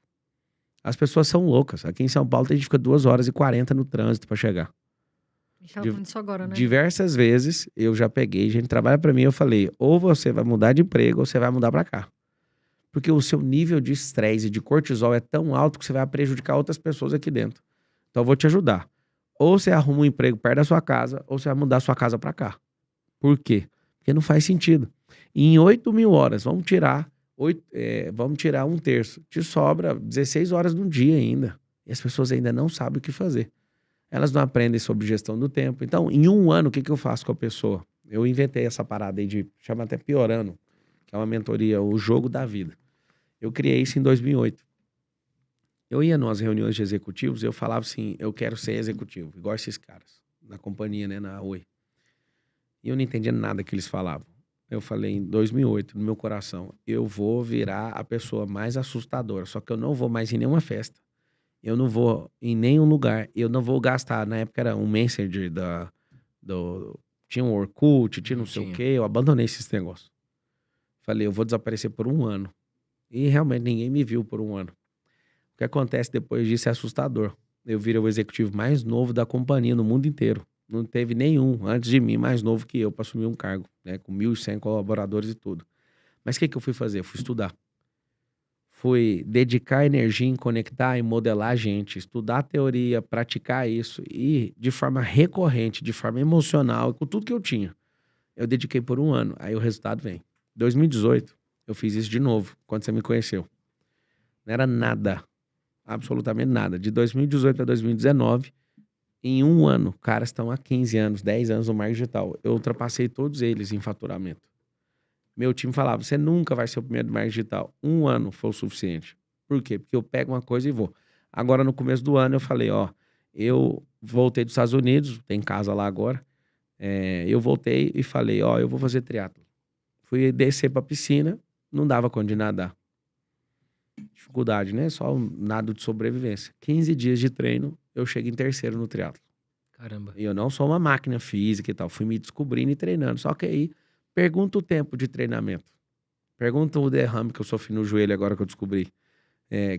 As pessoas são loucas. Aqui em São Paulo a gente fica 2 horas e 40 no trânsito para chegar. A gente tava falando disso agora, né? Diversas vezes eu já peguei, gente trabalha para mim, eu falei, ou você vai mudar de emprego ou você vai mudar para cá. Porque o seu nível de estresse e de cortisol é tão alto que você vai prejudicar outras pessoas aqui dentro. Então eu vou te ajudar. Ou você arruma um emprego perto da sua casa, ou você vai mudar a sua casa para cá. Por quê? Porque não faz sentido. E em 8.000 horas, vamos tirar 1/3. Te sobra 16 horas no dia ainda. E as pessoas ainda não sabem o que fazer. Elas não aprendem sobre gestão do tempo. Então, em um ano, o que eu faço com a pessoa? Eu inventei essa parada aí chama até Piorando, que é uma mentoria, o jogo da vida. Eu criei isso em 2008. Eu ia nas reuniões de executivos e eu falava assim, eu quero ser executivo, igual esses caras, na companhia, né, na Oi. E eu não entendia nada que eles falavam. Eu falei em 2008, no meu coração, eu vou virar a pessoa mais assustadora, só que eu não vou mais em nenhuma festa. Eu não vou em nenhum lugar, eu não vou gastar, na época era um Messenger tinha um Orkut, tinha não sei o quê, eu abandonei esses negócios. Falei, eu vou desaparecer por 1 ano. E realmente ninguém me viu por 1 ano. O que acontece depois disso é assustador. Eu virei o executivo mais novo da companhia no mundo inteiro. Não teve nenhum antes de mim mais novo que eu para assumir um cargo, né, com 1.100 colaboradores e tudo. Mas o que eu fui fazer? Eu fui estudar. Fui dedicar energia em conectar e modelar a gente, estudar a teoria, praticar isso e de forma recorrente, de forma emocional, com tudo que eu tinha. Eu dediquei por 1 ano, aí o resultado vem. 2018, eu fiz isso de novo, quando você me conheceu. Não era nada. Absolutamente nada. De 2018 a 2019, em um ano, caras estão há 15 anos, 10 anos no marketing digital. Eu ultrapassei todos eles em faturamento. Meu time falava, você nunca vai ser o primeiro do marketing digital. Um ano foi o suficiente. Por quê? Porque eu pego uma coisa e vou. Agora, no começo do ano, eu falei, eu voltei dos Estados Unidos, tem casa lá agora. Eu voltei e falei, eu vou fazer triatlo. Fui descer pra piscina, não dava conta de nadar. Dificuldade, né? Só um nado de sobrevivência. 15 dias de treino, eu chego em terceiro no triatlo. Caramba. E eu não sou uma máquina física e tal. Fui me descobrindo e treinando. Só que aí, pergunta o tempo de treinamento. Pergunta o derrame que eu sofri no joelho agora que eu descobri.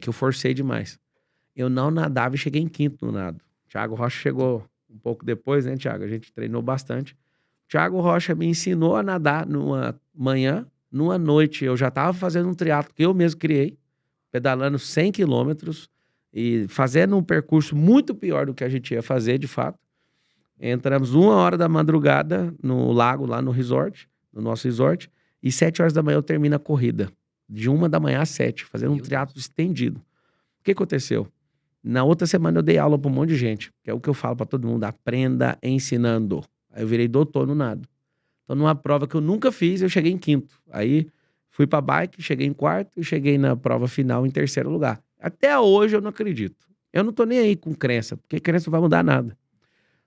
Que eu forcei demais. Eu não nadava e cheguei em quinto no nado. Thiago Rocha chegou um pouco depois, né, Thiago? A gente treinou bastante. Thiago Rocha me ensinou a nadar numa manhã, numa noite. Eu já estava fazendo um triatlo que eu mesmo criei, pedalando 100 quilômetros e fazendo um percurso muito pior do que a gente ia fazer, de fato. Entramos 1h da madrugada no lago, lá no resort, no nosso resort, e 7h da manhã eu termino a corrida. De 1 da manhã às 7, fazendo um triatlo estendido. O que aconteceu? Na outra semana eu dei aula para um monte de gente, que é o que eu falo para todo mundo, aprenda ensinando. Aí eu virei doutor no nado. Então numa prova que eu nunca fiz, eu cheguei em quinto. Aí fui pra bike, cheguei em quarto e cheguei na prova final em terceiro lugar. Até hoje eu não acredito. Eu não tô nem aí com crença, porque crença não vai mudar nada.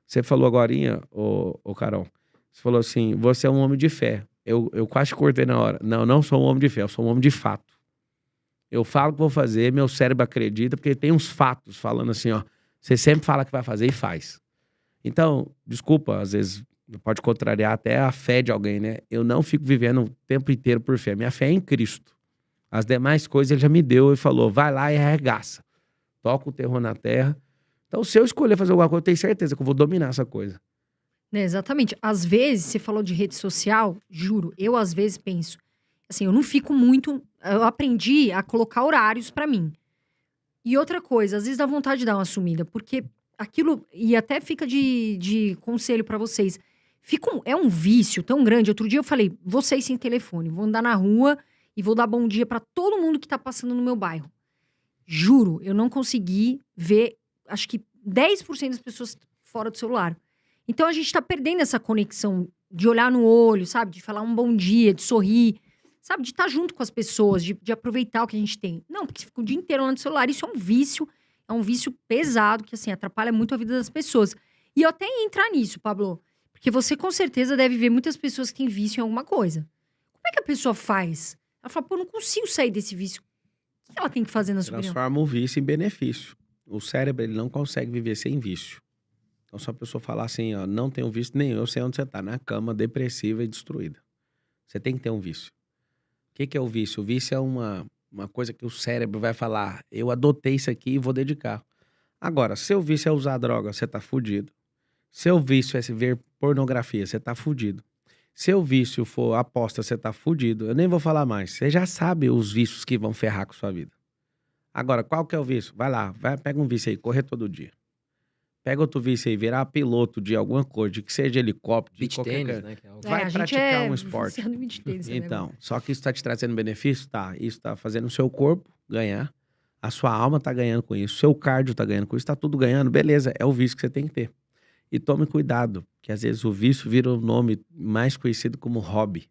Você falou agorinha, ô Carol, você falou assim, você é um homem de fé. Eu quase cortei na hora. Não sou um homem de fé, eu sou um homem de fato. Eu falo o que vou fazer, meu cérebro acredita, porque tem uns fatos falando assim, você sempre fala que vai fazer e faz. Então, desculpa, às vezes pode contrariar até a fé de alguém, né? Eu não fico vivendo o tempo inteiro por fé. Minha fé é em Cristo. As demais coisas ele já me deu e falou, vai lá e arregaça. Toca o terror na terra. Então, se eu escolher fazer alguma coisa, eu tenho certeza que eu vou dominar essa coisa. Exatamente. Às vezes, você falou de rede social, juro, eu às vezes penso, assim, eu não fico muito... Eu aprendi a colocar horários pra mim. E outra coisa, às vezes dá vontade de dar uma sumida, porque aquilo, e até fica de conselho pra vocês, é um vício tão grande. Outro dia eu falei, vocês sem telefone, vou andar na rua e vou dar bom dia pra todo mundo que tá passando no meu bairro. Juro, eu não consegui ver, acho que 10% das pessoas fora do celular. Então a gente tá perdendo essa conexão de olhar no olho, sabe? De falar um bom dia, de sorrir, sabe? De estar junto com as pessoas, de aproveitar o que a gente tem. Não, porque você fica o dia inteiro lá no celular. Isso é um vício pesado, que assim, atrapalha muito a vida das pessoas. E eu até ia entrar nisso, Pablo, porque você com certeza deve ver muitas pessoas que têm vício em alguma coisa. Como é que a pessoa faz? Ela fala, pô, eu não consigo sair desse vício. O que ela tem que fazer na sua opinião? Transforma o vício em benefício. O cérebro, ele não consegue viver sem vício. Então, se a pessoa falar assim, não tenho vício nenhum, eu sei onde você tá, na cama, depressiva e destruída. Você tem que ter um vício. O que é o vício? O vício é uma coisa que o cérebro vai falar, eu adotei isso aqui e vou dedicar. Agora, seu vício é usar droga, você tá fudido. Seu vício é ver pornografia, você tá fudido. Seu vício for aposta, você tá fudido. Eu nem vou falar mais. Você já sabe os vícios que vão ferrar com sua vida. Agora, qual que é o vício? Vai lá, pega um vício aí, correr todo dia. Pega outro vício aí, virar piloto de alguma coisa, de que seja de helicóptero, de Beach qualquer tênis, coisa. né? Que é o... Vai praticar um esporte. viciado em beach tênis, né, Então, agora? só que isso tá te trazendo benefício? Tá. Isso tá fazendo o seu corpo ganhar. A sua alma tá ganhando com isso. O seu cardio tá ganhando com isso. Tá tudo ganhando. Beleza, é o vício que você tem que ter. E tome cuidado, que às vezes o vício vira o nome mais conhecido como hobby.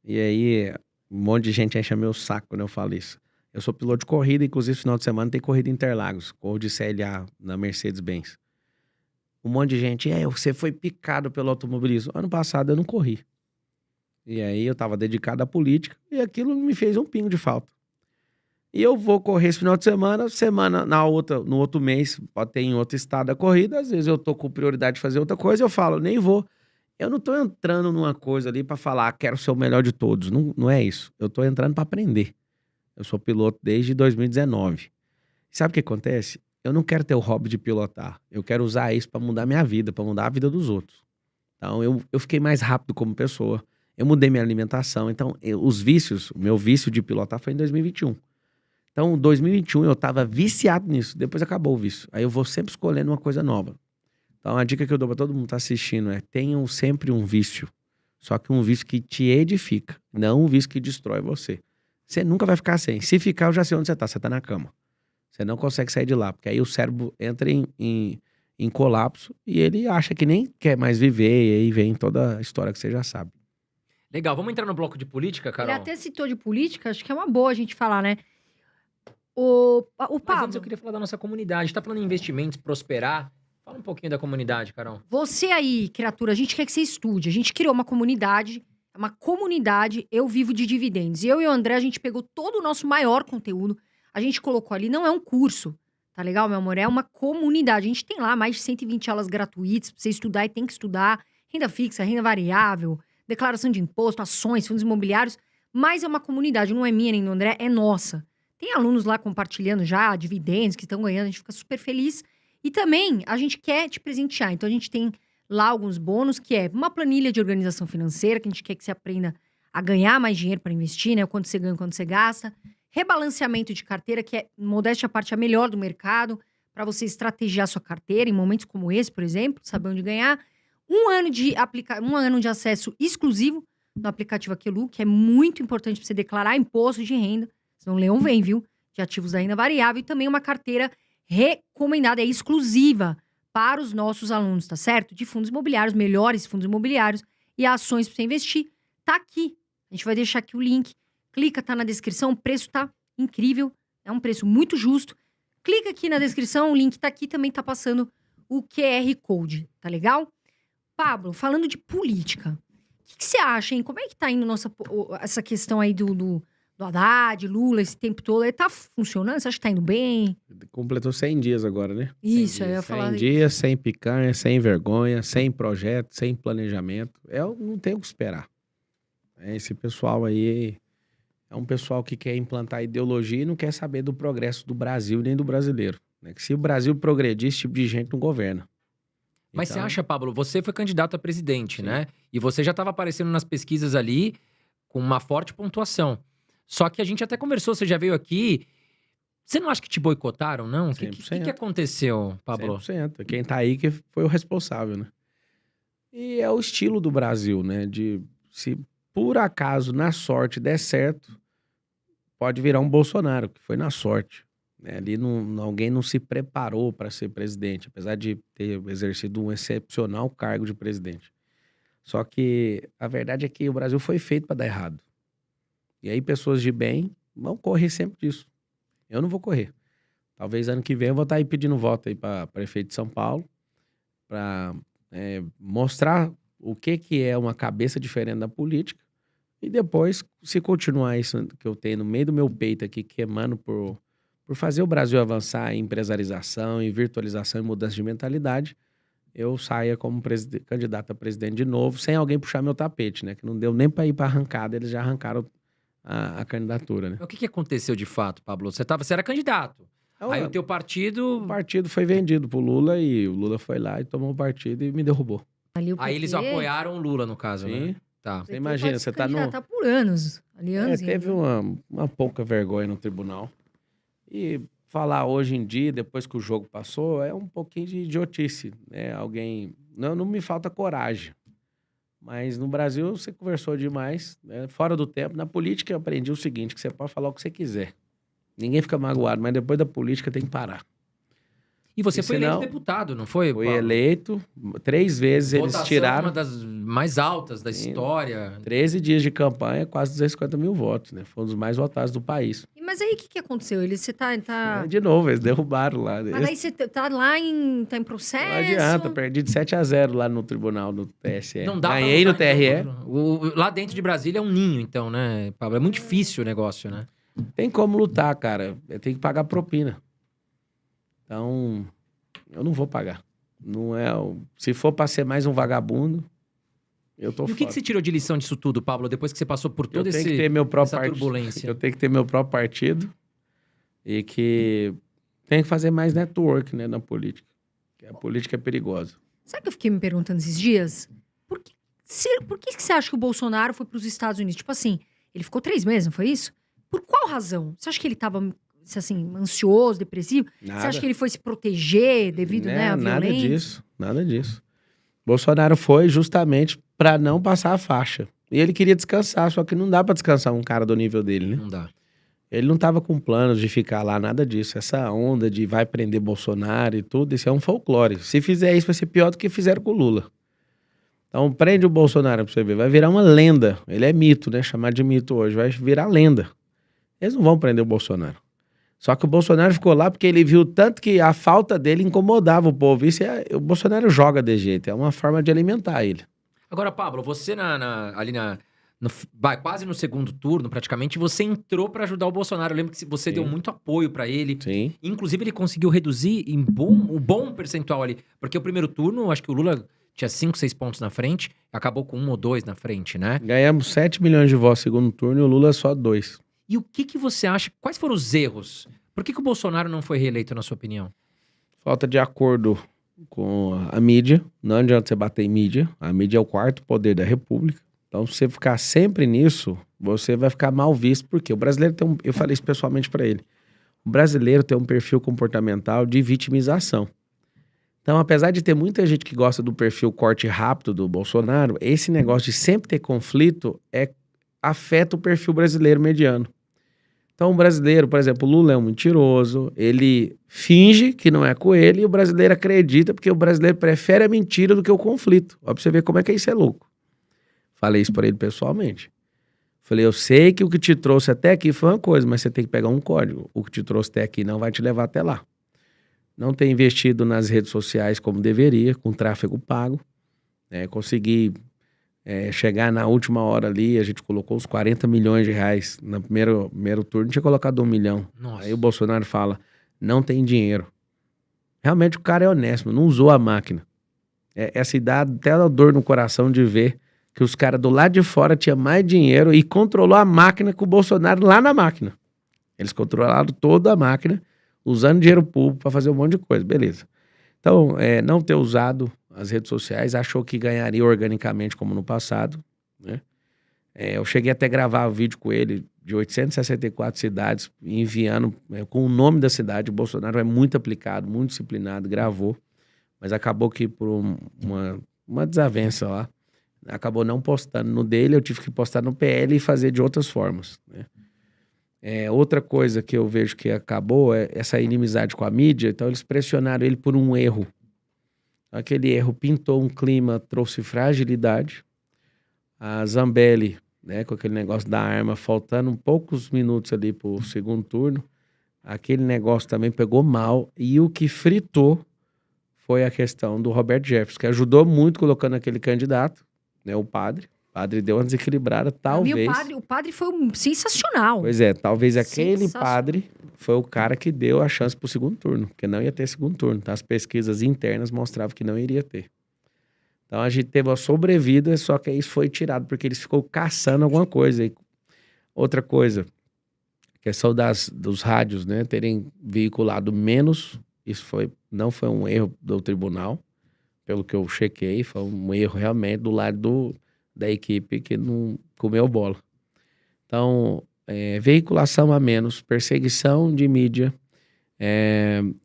E aí, um monte de gente enche meu saco quando eu falo isso. Eu sou piloto de corrida, inclusive no final de semana tem corrida em Interlagos. Corro de CLA na Mercedes-Benz. Um monte de gente, você foi picado pelo automobilismo. Ano passado eu não corri. E aí eu tava dedicado à política e aquilo me fez um pingo de falta. E eu vou correr esse final de semana no outro mês, pode ter em outro estado a corrida, às vezes eu tô com prioridade de fazer outra coisa, eu falo, nem vou. Eu não tô entrando numa coisa ali pra falar, quero ser o melhor de todos. Não, não é isso. Eu tô entrando pra aprender. Eu sou piloto desde 2019. Sabe o que acontece? Eu não quero ter o hobby de pilotar. Eu quero usar isso pra mudar minha vida, pra mudar a vida dos outros. Então, eu fiquei mais rápido como pessoa. Eu mudei minha alimentação. Então, o meu vício de pilotar foi em 2021. Então, em 2021 eu tava viciado nisso. Depois acabou o vício. Aí eu vou sempre escolhendo uma coisa nova. Então, a dica que eu dou pra todo mundo que tá assistindo é: tenham sempre um vício. Só que um vício que te edifica, não um vício que destrói você. você nunca vai ficar sem. Se ficar, eu já sei onde você tá. Você tá na cama. Você não consegue sair de lá, porque aí o cérebro entra em colapso e ele acha que nem quer mais viver, e aí vem toda a história que você já sabe. Legal, vamos entrar no bloco de política, Carol? Ele até citou de política, acho que é uma boa a gente falar, né? O Mas antes Pablo, eu queria falar da nossa comunidade. A gente tá falando em investimentos, prosperar. Fala um pouquinho da comunidade, Carol. você aí, criatura, a gente quer que você estude. A gente criou uma comunidade, Eu Vivo de Dividendos. Eu e o André, a gente pegou todo o nosso maior conteúdo, a gente colocou ali, não é um curso, tá legal, meu amor? É uma comunidade. A gente tem lá mais de 120 aulas gratuitas pra você estudar e tem que estudar. Renda fixa, renda variável, declaração de imposto, ações, fundos imobiliários. Mas é uma comunidade, não é minha nem do André, é nossa. Tem alunos lá compartilhando já dividendos que estão ganhando, a gente fica super feliz. E também a gente quer te presentear. Então a gente tem lá alguns bônus, que é uma planilha de organização financeira, que a gente quer que você aprenda a ganhar mais dinheiro para investir, né? O quanto você ganha, o quanto você gasta. Rebalanceamento de carteira, que é, modéstia à parte, a melhor do mercado, para você estrategiar a sua carteira em momentos como esse, por exemplo, saber onde ganhar. Um ano de acesso exclusivo no aplicativo Aquelu, que é muito importante para você declarar imposto de renda, senão o leão vem, viu? De ativos da renda variável. E também uma carteira recomendada, é exclusiva para os nossos alunos, tá certo? De fundos imobiliários, melhores fundos imobiliários e ações para você investir. Tá aqui. A gente vai deixar aqui o link. Clica, tá na descrição. O preço tá incrível. É um preço muito justo. Clica aqui na descrição, o link tá aqui. Também tá passando o QR Code, tá legal? Pablo, falando de política, o que você acha, hein? Como é que tá indo essa questão aí do Haddad, Lula, esse tempo todo? Ele tá funcionando? Você acha que tá indo bem? Completou 100 dias agora, né? Isso, eu ia falar. 100 dias, sem picanha, sem vergonha, sem projeto, sem planejamento. Eu não tenho o que esperar. Esse pessoal aí é um pessoal que quer implantar ideologia e não quer saber do progresso do Brasil nem do brasileiro. Né? Que se o Brasil progredir, esse tipo de gente não governa. Mas Então, você acha, Pablo, você foi candidato a presidente, Sim. né? E você já estava aparecendo nas pesquisas ali com uma forte pontuação. Só que a gente até conversou, você já veio aqui. Você não acha que te boicotaram, não? O que 100%. aconteceu, Pablo? 100%. Quem tá aí que foi o responsável, né? E é o estilo do Brasil, né? De se por acaso, na sorte, der certo, pode virar um Bolsonaro, que foi na sorte. Né? Ali alguém não se preparou para ser presidente, apesar de ter exercido um excepcional cargo de presidente. Só que a verdade é que o Brasil foi feito para dar errado. E aí pessoas de bem vão correr sempre disso. Eu não vou correr. Talvez ano que vem eu vou estar aí pedindo voto aí para prefeito de São Paulo, para mostrar o que é uma cabeça diferente da política. E depois, se continuar isso que eu tenho no meio do meu peito aqui, queimando por fazer o Brasil avançar em empresarização, em virtualização e mudança de mentalidade, eu saia como candidato a presidente de novo, sem alguém puxar meu tapete, né? Que não deu nem para ir para arrancada, eles já arrancaram a candidatura, né? O que aconteceu de fato, Pablo? Você era candidato. Aí o teu partido... O partido foi vendido pro Lula e o Lula foi lá e tomou o partido e me derrubou. Aí eles apoiaram o Lula, no caso, né? Tá. Você imagina, você tá no... Tá por anos. Ali, anos teve uma pouca vergonha no tribunal. E falar hoje em dia, depois que o jogo passou, é um pouquinho de idiotice, né? Alguém... Não me falta coragem. Mas no Brasil você conversou demais, né? Fora do tempo. Na política eu aprendi o seguinte, que você pode falar o que você quiser. Ninguém fica magoado, mas depois da política tem que parar. E você E foi senão, eleito deputado, não foi, Fui Pablo? eleito, 3 vezes eles Votação tiraram. uma das mais altas da Sim. história. 13 dias de campanha, quase 250 mil votos, né? Foi um dos mais votados do país. Mas aí o que aconteceu? Você tá... De novo, eles derrubaram lá. Mas aí você tá lá tá em processo? Não adianta, perdi de 7-0 lá no tribunal do TSE. Não dá Ganhei pra no TRE. Lá dentro de Brasília é um ninho, então, né, Pablo? É muito difícil o negócio, né? Tem como lutar, cara. Tem que pagar propina. Então, eu não vou pagar. Não é. Se for pra ser mais um vagabundo, eu tô E o fora. que você tirou de lição disso tudo, Pablo, depois que você passou por Eu toda tenho que ter meu próprio essa partido. turbulência? Eu tenho que ter meu próprio partido e que tem que fazer mais network, né, na política. Porque a política é perigosa. Sabe o que eu fiquei me perguntando esses dias? Por que você acha que o Bolsonaro foi para os Estados Unidos? Tipo assim, ele ficou 3 meses, não foi isso? Por qual razão? Você acha que ele estava, assim, ansioso, depressivo? Você acha que ele foi se proteger devido, né, à violência? Nada disso. Bolsonaro foi justamente para não passar a faixa. E ele queria descansar, só que não dá para descansar um cara do nível dele, né? Não dá. Ele não estava com planos de ficar lá, nada disso. Essa onda de vai prender Bolsonaro e tudo, isso é um folclore. Se fizer isso, vai ser pior do que fizeram com o Lula. Então, prende o Bolsonaro pra você ver. Vai virar uma lenda. Ele é mito, né? Chamado de mito hoje. Vai virar lenda. Eles não vão prender o Bolsonaro. Só que o Bolsonaro ficou lá porque ele viu tanto que a falta dele incomodava o povo. O Bolsonaro joga de jeito. É uma forma de alimentar ele. Agora, Pablo, você quase no segundo turno, praticamente, você entrou pra ajudar o Bolsonaro. Eu lembro que você deu muito apoio pra ele. Sim. Inclusive, ele conseguiu reduzir um bom percentual ali. Porque o primeiro turno, acho que o Lula tinha 5, 6 pontos na frente, acabou com 1 ou 2 na frente, né? Ganhamos 7 milhões de votos no segundo turno e o Lula só 2. E o que você acha? Quais foram os erros? Por que o Bolsonaro não foi reeleito, na sua opinião? Falta de acordo com a mídia. Não adianta você bater em mídia. A mídia é o quarto poder da República. Então, se você ficar sempre nisso, você vai ficar mal visto. Porque o brasileiro tem eu falei isso pessoalmente para ele. O brasileiro tem um perfil comportamental de vitimização. Então, apesar de ter muita gente que gosta do perfil corte rápido do Bolsonaro, esse negócio de sempre ter conflito afeta o perfil brasileiro mediano. Então, o brasileiro, por exemplo, o Lula é um mentiroso, ele finge que não é com ele e o brasileiro acredita porque o brasileiro prefere a mentira do que o conflito. Ó, pra você ver como é que isso é louco. Falei isso para ele pessoalmente. Falei, eu sei que o que te trouxe até aqui foi uma coisa, mas você tem que pegar um código. O que te trouxe até aqui não vai te levar até lá. Não tem investido nas redes sociais como deveria, com tráfego pago. Consegui chegar na última hora ali, a gente colocou uns 40 milhões de reais. No primeiro turno tinha colocado 1 milhão. Nossa. Aí o Bolsonaro fala, não tem dinheiro. Realmente o cara é honesto, não usou a máquina. Essa idade até dá dor no coração de ver que os caras do lado de fora tinham mais dinheiro e controlou a máquina com o Bolsonaro lá na máquina. Eles controlaram toda a máquina, usando dinheiro público para fazer um monte de coisa, beleza. Então, não ter usado as redes sociais, achou que ganharia organicamente como no passado, né? Eu cheguei até a gravar um vídeo com ele de 864 cidades, enviando com o nome da cidade. O Bolsonaro é muito aplicado, muito disciplinado, gravou, mas acabou que por uma desavença lá, acabou não postando no dele, eu tive que postar no PL e fazer de outras formas, né? Outra coisa que eu vejo que acabou é essa inimizade com a mídia. Então eles pressionaram ele por um erro. Aquele erro pintou um clima, trouxe fragilidade. A Zambelli, né, com aquele negócio da arma, faltando poucos minutos ali pro segundo turno, aquele negócio também pegou mal. E o que fritou foi a questão do Roberto Jefferson, que ajudou muito colocando aquele candidato, né, o padre. O padre deu uma desequilibrada, talvez. O padre foi sensacional. Pois é, talvez aquele padre foi o cara que deu a chance pro segundo turno, porque não ia ter segundo turno, tá? As pesquisas internas mostravam que não iria ter. Então a gente teve uma sobrevida, só que isso foi tirado, porque eles ficou caçando alguma coisa. E outra coisa, questão dos rádios, né, terem veiculado menos, isso não foi um erro do tribunal, pelo que eu chequei, foi um erro realmente do lado da equipe que não comeu bola. Então, veiculação a menos, perseguição de mídia,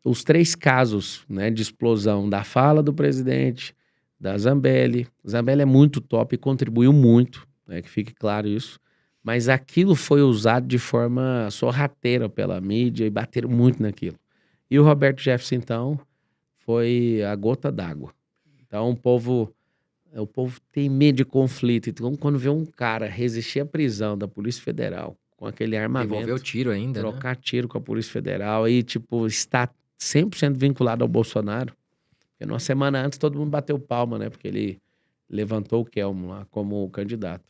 os 3 casos, né, de explosão da fala do presidente, da Zambelli. Zambelli é muito top e contribuiu muito, né, que fique claro isso, mas aquilo foi usado de forma sorrateira pela mídia e bateram muito naquilo. E o Roberto Jefferson, então, foi a gota d'água. Então, o povo tem medo de conflito. Então, quando vê um cara resistir à prisão da Polícia Federal com aquele armamento... Devolver o tiro ainda, trocar tiro com a Polícia Federal e, está 100% vinculado ao Bolsonaro. Porque numa semana antes, todo mundo bateu palma, né? Porque ele levantou o Kelmo lá como candidato.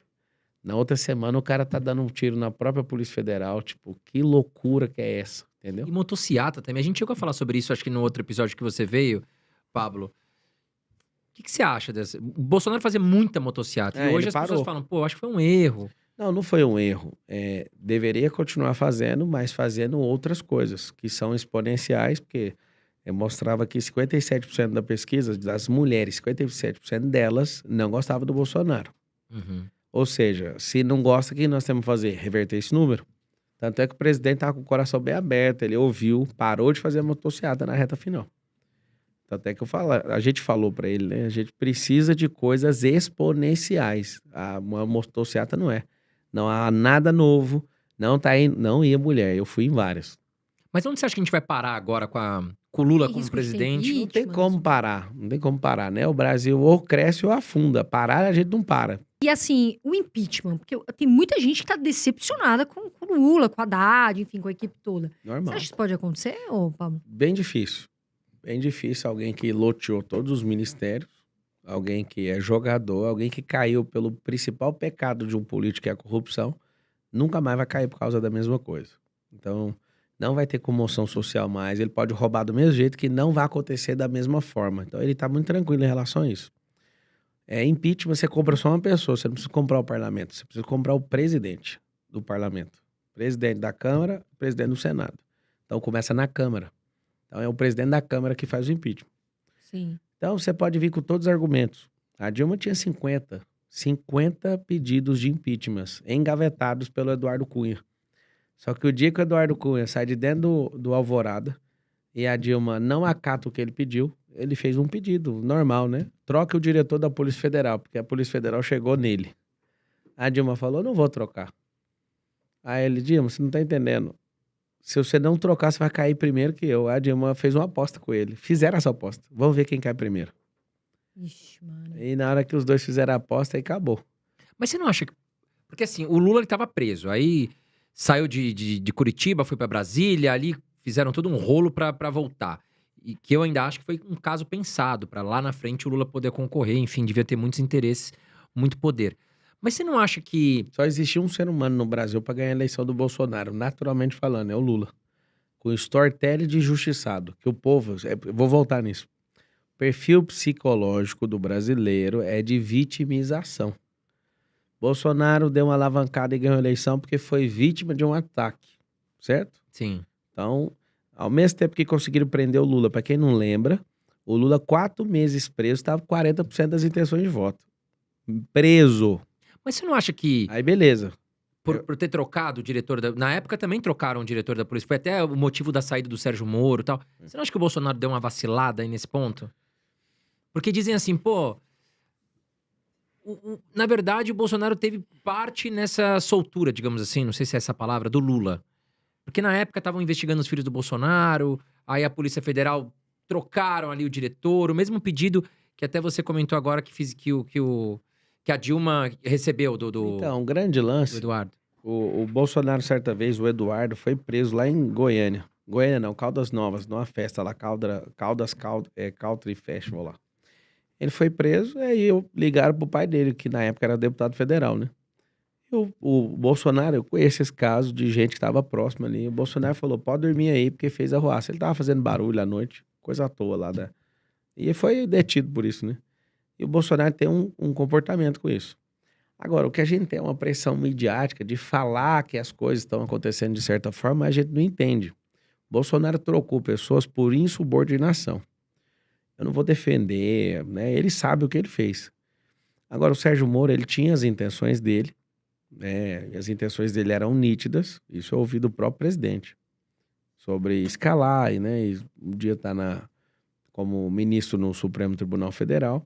Na outra semana, o cara tá dando um tiro na própria Polícia Federal. Que loucura que é essa, entendeu? E motociata também. A gente chegou a falar sobre isso, acho que no outro episódio que você veio, Pablo. O que você acha dessa? O Bolsonaro fazia muita motociata. E hoje as pessoas falam, acho que foi um erro. Não foi um erro. Deveria continuar fazendo, mas fazendo outras coisas, que são exponenciais, porque mostrava que 57% da pesquisa, das mulheres, 57% delas não gostavam do Bolsonaro. Uhum. Ou seja, se não gosta, o que nós temos que fazer? Reverter esse número. Tanto é que o presidente estava com o coração bem aberto, ele ouviu, parou de fazer a motociata na reta final. Até que a gente falou para ele, né? A gente precisa de coisas exponenciais. Uma motociata não é. Não há nada novo, Não ia mulher, eu fui em várias. Mas onde você acha que a gente vai parar agora com o Lula Tem como risco de ter presidente? Não tem impeachment, como parar, não tem como parar, né? O Brasil ou cresce ou afunda. Parar, a gente não para. E assim, o impeachment, porque tem muita gente que tá decepcionada com o Lula, com a Haddad, enfim, com a equipe toda. Você Normal. acha que isso pode acontecer, ô Pablo? Bem difícil. Bem difícil alguém que loteou todos os ministérios, alguém que é jogador, alguém que caiu pelo principal pecado de um político, que é a corrupção, nunca mais vai cair por causa da mesma coisa. Então, não vai ter comoção social mais, ele pode roubar do mesmo jeito, que não vai acontecer da mesma forma. Então, ele tá muito tranquilo em relação a isso. Impeachment, você compra só uma pessoa, você não precisa comprar o parlamento, você precisa comprar o presidente do parlamento. Presidente da Câmara, presidente do Senado. Então, começa na Câmara. Então, é o presidente da Câmara que faz o impeachment. Sim. Então, você pode vir com todos os argumentos. A Dilma tinha 50 pedidos de impeachment engavetados pelo Eduardo Cunha. Só que o dia que o Eduardo Cunha sai de dentro do Alvorada e a Dilma não acata o que ele pediu, ele fez um pedido normal, né? Troque o diretor da Polícia Federal, porque a Polícia Federal chegou nele. A Dilma falou, não vou trocar. Aí ele, Dilma, você não tá entendendo. Se você não trocar, você vai cair primeiro que eu. A Dilma fez uma aposta com ele. Fizeram essa aposta. Vamos ver quem cai primeiro. Ixi, mano. E na hora que os dois fizeram a aposta, aí acabou. Mas você não acha que... Porque assim, o Lula ele tava preso, aí saiu de Curitiba, foi pra Brasília, ali fizeram todo um rolo pra voltar. E que eu ainda acho que foi um caso pensado, pra lá na frente o Lula poder concorrer, enfim, devia ter muitos interesses, muito poder. Mas você não acha que... Só existia um ser humano no Brasil para ganhar a eleição do Bolsonaro, naturalmente falando, é o Lula. Com storytelling de injustiçado, que o povo... Eu vou voltar nisso. O perfil psicológico do brasileiro é de vitimização. Bolsonaro deu uma alavancada e ganhou a eleição porque foi vítima de um ataque, certo? Sim. Então, ao mesmo tempo que conseguiram prender o Lula, para quem não lembra, o Lula, 4 meses preso, estava com 40% das intenções de voto. Preso. Mas você não acha que... Aí, beleza. Por ter trocado o diretor da... Na época também trocaram o diretor da polícia. Foi até o motivo da saída do Sérgio Moro e tal. Você não acha que o Bolsonaro deu uma vacilada aí nesse ponto? Porque dizem assim, pô... na verdade, o Bolsonaro teve parte nessa soltura, digamos assim, não sei se é essa palavra, do Lula. Porque na época estavam investigando os filhos do Bolsonaro, aí a Polícia Federal trocaram ali o diretor, o mesmo pedido que até você comentou agora que a Dilma recebeu Então, um grande lance. do Eduardo. O Bolsonaro, certa vez, o Eduardo, foi preso lá em Goiânia. Goiânia não, Caldas Novas, numa festa lá, Country Festival lá. Ele foi preso, aí ligaram pro pai dele, que na época era deputado federal, né? E o Bolsonaro, eu conheço esse caso de gente que estava próxima ali. O Bolsonaro falou, pode dormir aí, porque fez arruaça. Ele tava fazendo barulho à noite, coisa à toa lá. E foi detido por isso, né? E o Bolsonaro tem um comportamento com isso. Agora, o que a gente tem é uma pressão midiática de falar que as coisas estão acontecendo de certa forma, a gente não entende. O Bolsonaro trocou pessoas por insubordinação. Eu não vou defender, né? Ele sabe o que ele fez. Agora, o Sérgio Moro, ele tinha as intenções dele, né? E as intenções dele eram nítidas. Isso eu ouvi do próprio presidente. Sobre escalar, né? E um dia tá como ministro no Supremo Tribunal Federal.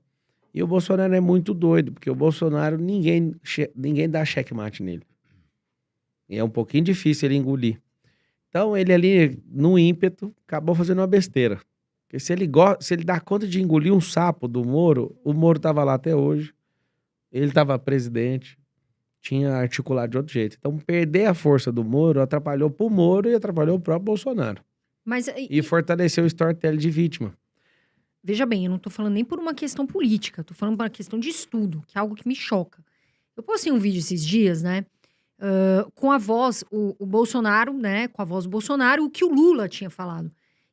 E o Bolsonaro é muito doido, porque o Bolsonaro, ninguém dá checkmate nele. E é um pouquinho difícil ele engolir. Então, ele ali, no ímpeto, acabou fazendo uma besteira. Porque se ele dá conta de engolir um sapo do Moro, o Moro estava lá até hoje, ele estava presidente, tinha articulado de outro jeito. Então, perder a força do Moro atrapalhou pro Moro e atrapalhou o próprio Bolsonaro. Mas, E fortaleceu o storytelling de vítima. veja bem, eu não tô falando nem por uma questão política, tô falando por uma questão de estudo, que é algo que me choca. Eu postei um vídeo esses dias, né? Com a voz, o Bolsonaro, né? Com a voz do Bolsonaro, o que o Lula tinha falado.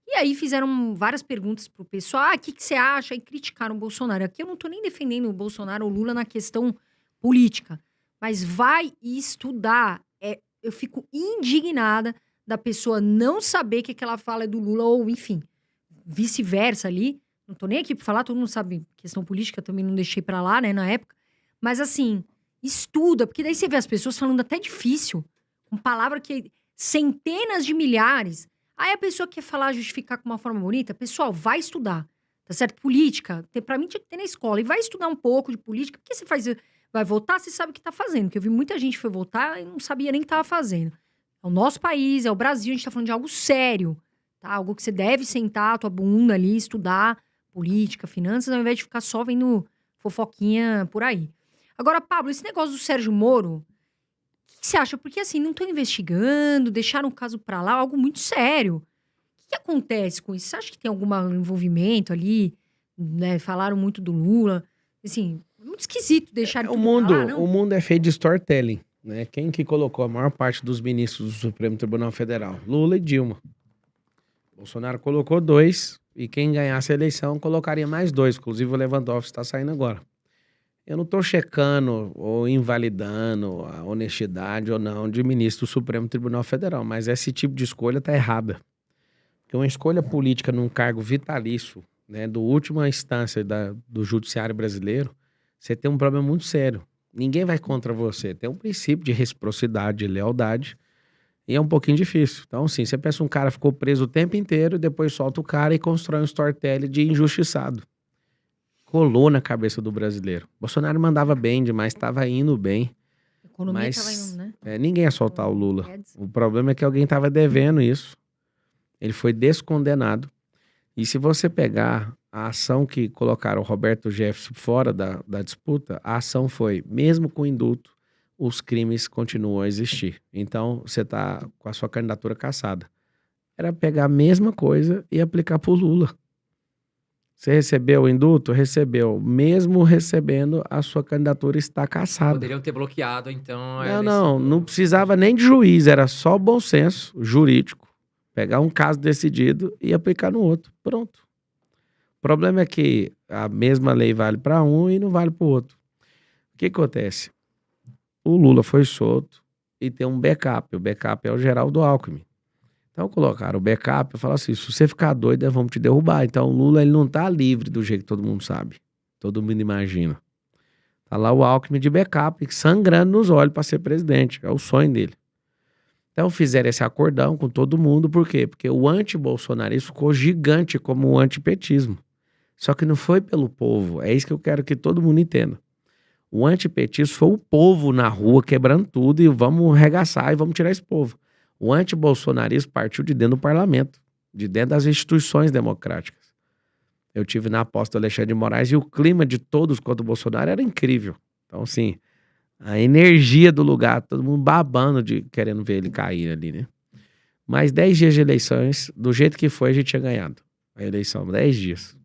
E aí fizeram várias perguntas pro pessoal. O que você acha? E criticaram o Bolsonaro. Aqui eu não tô nem defendendo o Bolsonaro ou o Lula na questão política. Mas vai estudar. Eu fico indignada da pessoa não saber que aquela fala é do Lula ou, enfim, vice-versa ali. Não tô nem aqui pra falar, todo mundo sabe questão política, também não deixei pra lá, né, na época. Mas assim, estuda, porque daí você vê as pessoas falando até difícil, com palavra que centenas de milhares. Aí a pessoa quer falar, justificar com uma forma bonita. Pessoal, vai estudar, tá certo? Política, pra mim tinha que ter na escola. E vai estudar um pouco de política, porque você vai votar, você sabe o que tá fazendo. Porque eu vi muita gente que foi votar e não sabia nem o que tava fazendo. É o nosso país, é o Brasil, a gente tá falando de algo sério, tá? Algo que você deve sentar a tua bunda ali, estudar política, finanças, ao invés de ficar só vendo fofoquinha por aí. Agora, Pablo, esse negócio do Sérgio Moro, o que você acha? Porque assim, não estão investigando, deixaram o caso pra lá, algo muito sério. O que acontece com isso? Você acha que tem algum envolvimento ali? Né? Falaram muito do Lula. Assim, muito esquisito deixar O tudo mundo, pra lá, não? o mundo é feito de storytelling, né? Quem que colocou a maior parte dos ministros do Supremo Tribunal Federal? Lula e Dilma. Bolsonaro colocou 2 e quem ganhasse a eleição colocaria mais 2, inclusive o Lewandowski está saindo agora. Eu não estou checando ou invalidando a honestidade ou não de ministro do Supremo Tribunal Federal, mas esse tipo de escolha está errada. Porque uma escolha política num cargo vitalício, né, do última instância do judiciário brasileiro, você tem um problema muito sério. Ninguém vai contra você. Tem um princípio de reciprocidade, de lealdade, e é um pouquinho difícil. Então, assim, você pensa um cara ficou preso o tempo inteiro, depois solta o cara e constrói um storytelling de injustiçado. Colou na cabeça do brasileiro. Bolsonaro mandava bem demais, estava indo bem. A economia Mas tava indo, né? ninguém ia soltar o Lula. Guedes. O problema é que alguém estava devendo isso. Ele foi descondenado. E se você pegar a ação que colocaram o Roberto Jefferson fora da disputa, a ação foi, mesmo com indulto, os crimes continuam a existir. Então, você está com a sua candidatura cassada. Era pegar a mesma coisa e aplicar para o Lula. Você recebeu o indulto? Recebeu. Mesmo recebendo, a sua candidatura está cassada. Poderiam ter bloqueado, então, a Não, eleição. não precisava nem de juiz, era só bom senso jurídico. Pegar um caso decidido e aplicar no outro. Pronto. O problema é que a mesma lei vale para um e não vale para o outro. O que acontece? O Lula foi solto e tem um backup. O backup é o Geraldo Alckmin. Então colocaram o backup e falaram assim, se você ficar doido, vamos te derrubar. Então o Lula ele não tá livre do jeito que todo mundo sabe. Todo mundo imagina. Tá lá o Alckmin de backup, sangrando nos olhos para ser presidente. É o sonho dele. Então fizeram esse acordão com todo mundo. Por quê? Porque o anti-bolsonarismo ficou gigante como o antipetismo. Só que não foi pelo povo. É isso que eu quero que todo mundo entenda. O antipetismo foi o povo na rua quebrando tudo e vamos arregaçar e vamos tirar esse povo. O antibolsonarismo partiu de dentro do parlamento, de dentro das instituições democráticas. Eu tive na posse do Alexandre de Moraes e o clima de todos contra o Bolsonaro era incrível. Então, assim, a energia do lugar, todo mundo babando de querendo ver ele cair ali, né? Mas 10 dias de eleições, do jeito que foi, a gente tinha ganhado a eleição, 10 dias.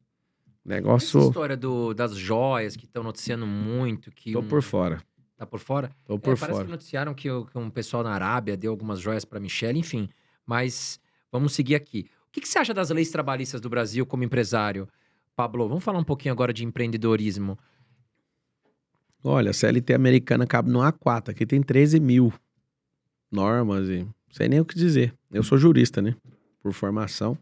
Negócio... Essa história das joias que estão noticiando muito, que Tô por fora. Tá por fora? Tô por Parece fora. que noticiaram que um pessoal na Arábia deu algumas joias pra Michelle, enfim. Mas vamos seguir aqui. O que você acha das leis trabalhistas do Brasil como empresário? Pablo, vamos falar um pouquinho agora de empreendedorismo. Olha, a CLT americana cabe no A4. Aqui tem 13 mil normas e não sei nem o que dizer. Eu sou jurista, né? Por formação.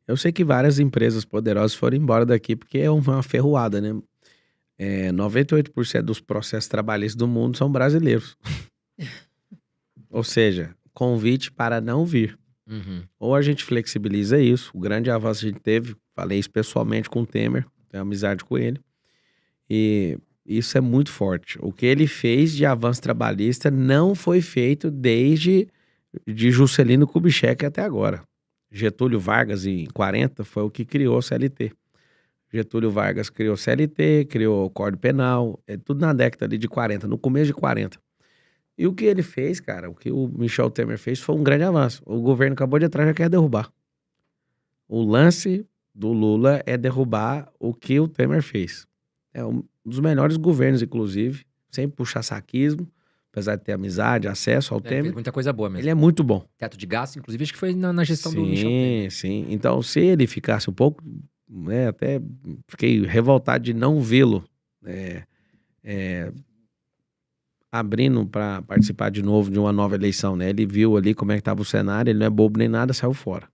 Eu sei que várias empresas poderosas foram embora daqui porque é uma ferroada, né? 98% dos processos trabalhistas do mundo são brasileiros. Ou seja, convite para não vir. Uhum. Ou a gente flexibiliza isso. O grande avanço que a gente teve, falei isso pessoalmente com o Temer, tenho amizade com ele. E isso é muito forte. O que ele fez de avanço trabalhista não foi feito desde de Juscelino Kubitschek até agora. Getúlio Vargas, em 40, foi o que criou o CLT. Getúlio Vargas criou o CLT, criou o Código Penal, tudo na década ali de 40, no começo de 40. E o que ele fez, cara, o que o Michel Temer fez foi um grande avanço. O governo acabou de entrar e já quer derrubar. O lance do Lula é derrubar o que o Temer fez. É um dos melhores governos, inclusive, sem puxar saquismo, apesar de ter amizade, acesso ao Ele Temer. fez muita coisa boa mesmo. Ele é muito bom. Teto de gasto, inclusive, acho que foi na gestão do Michel Temer. Sim. Então, se ele ficasse um pouco, né, até fiquei revoltado de não vê-lo abrindo para participar de novo de uma nova eleição, né? Ele viu ali como é que estava o cenário, ele não é bobo nem nada, saiu fora.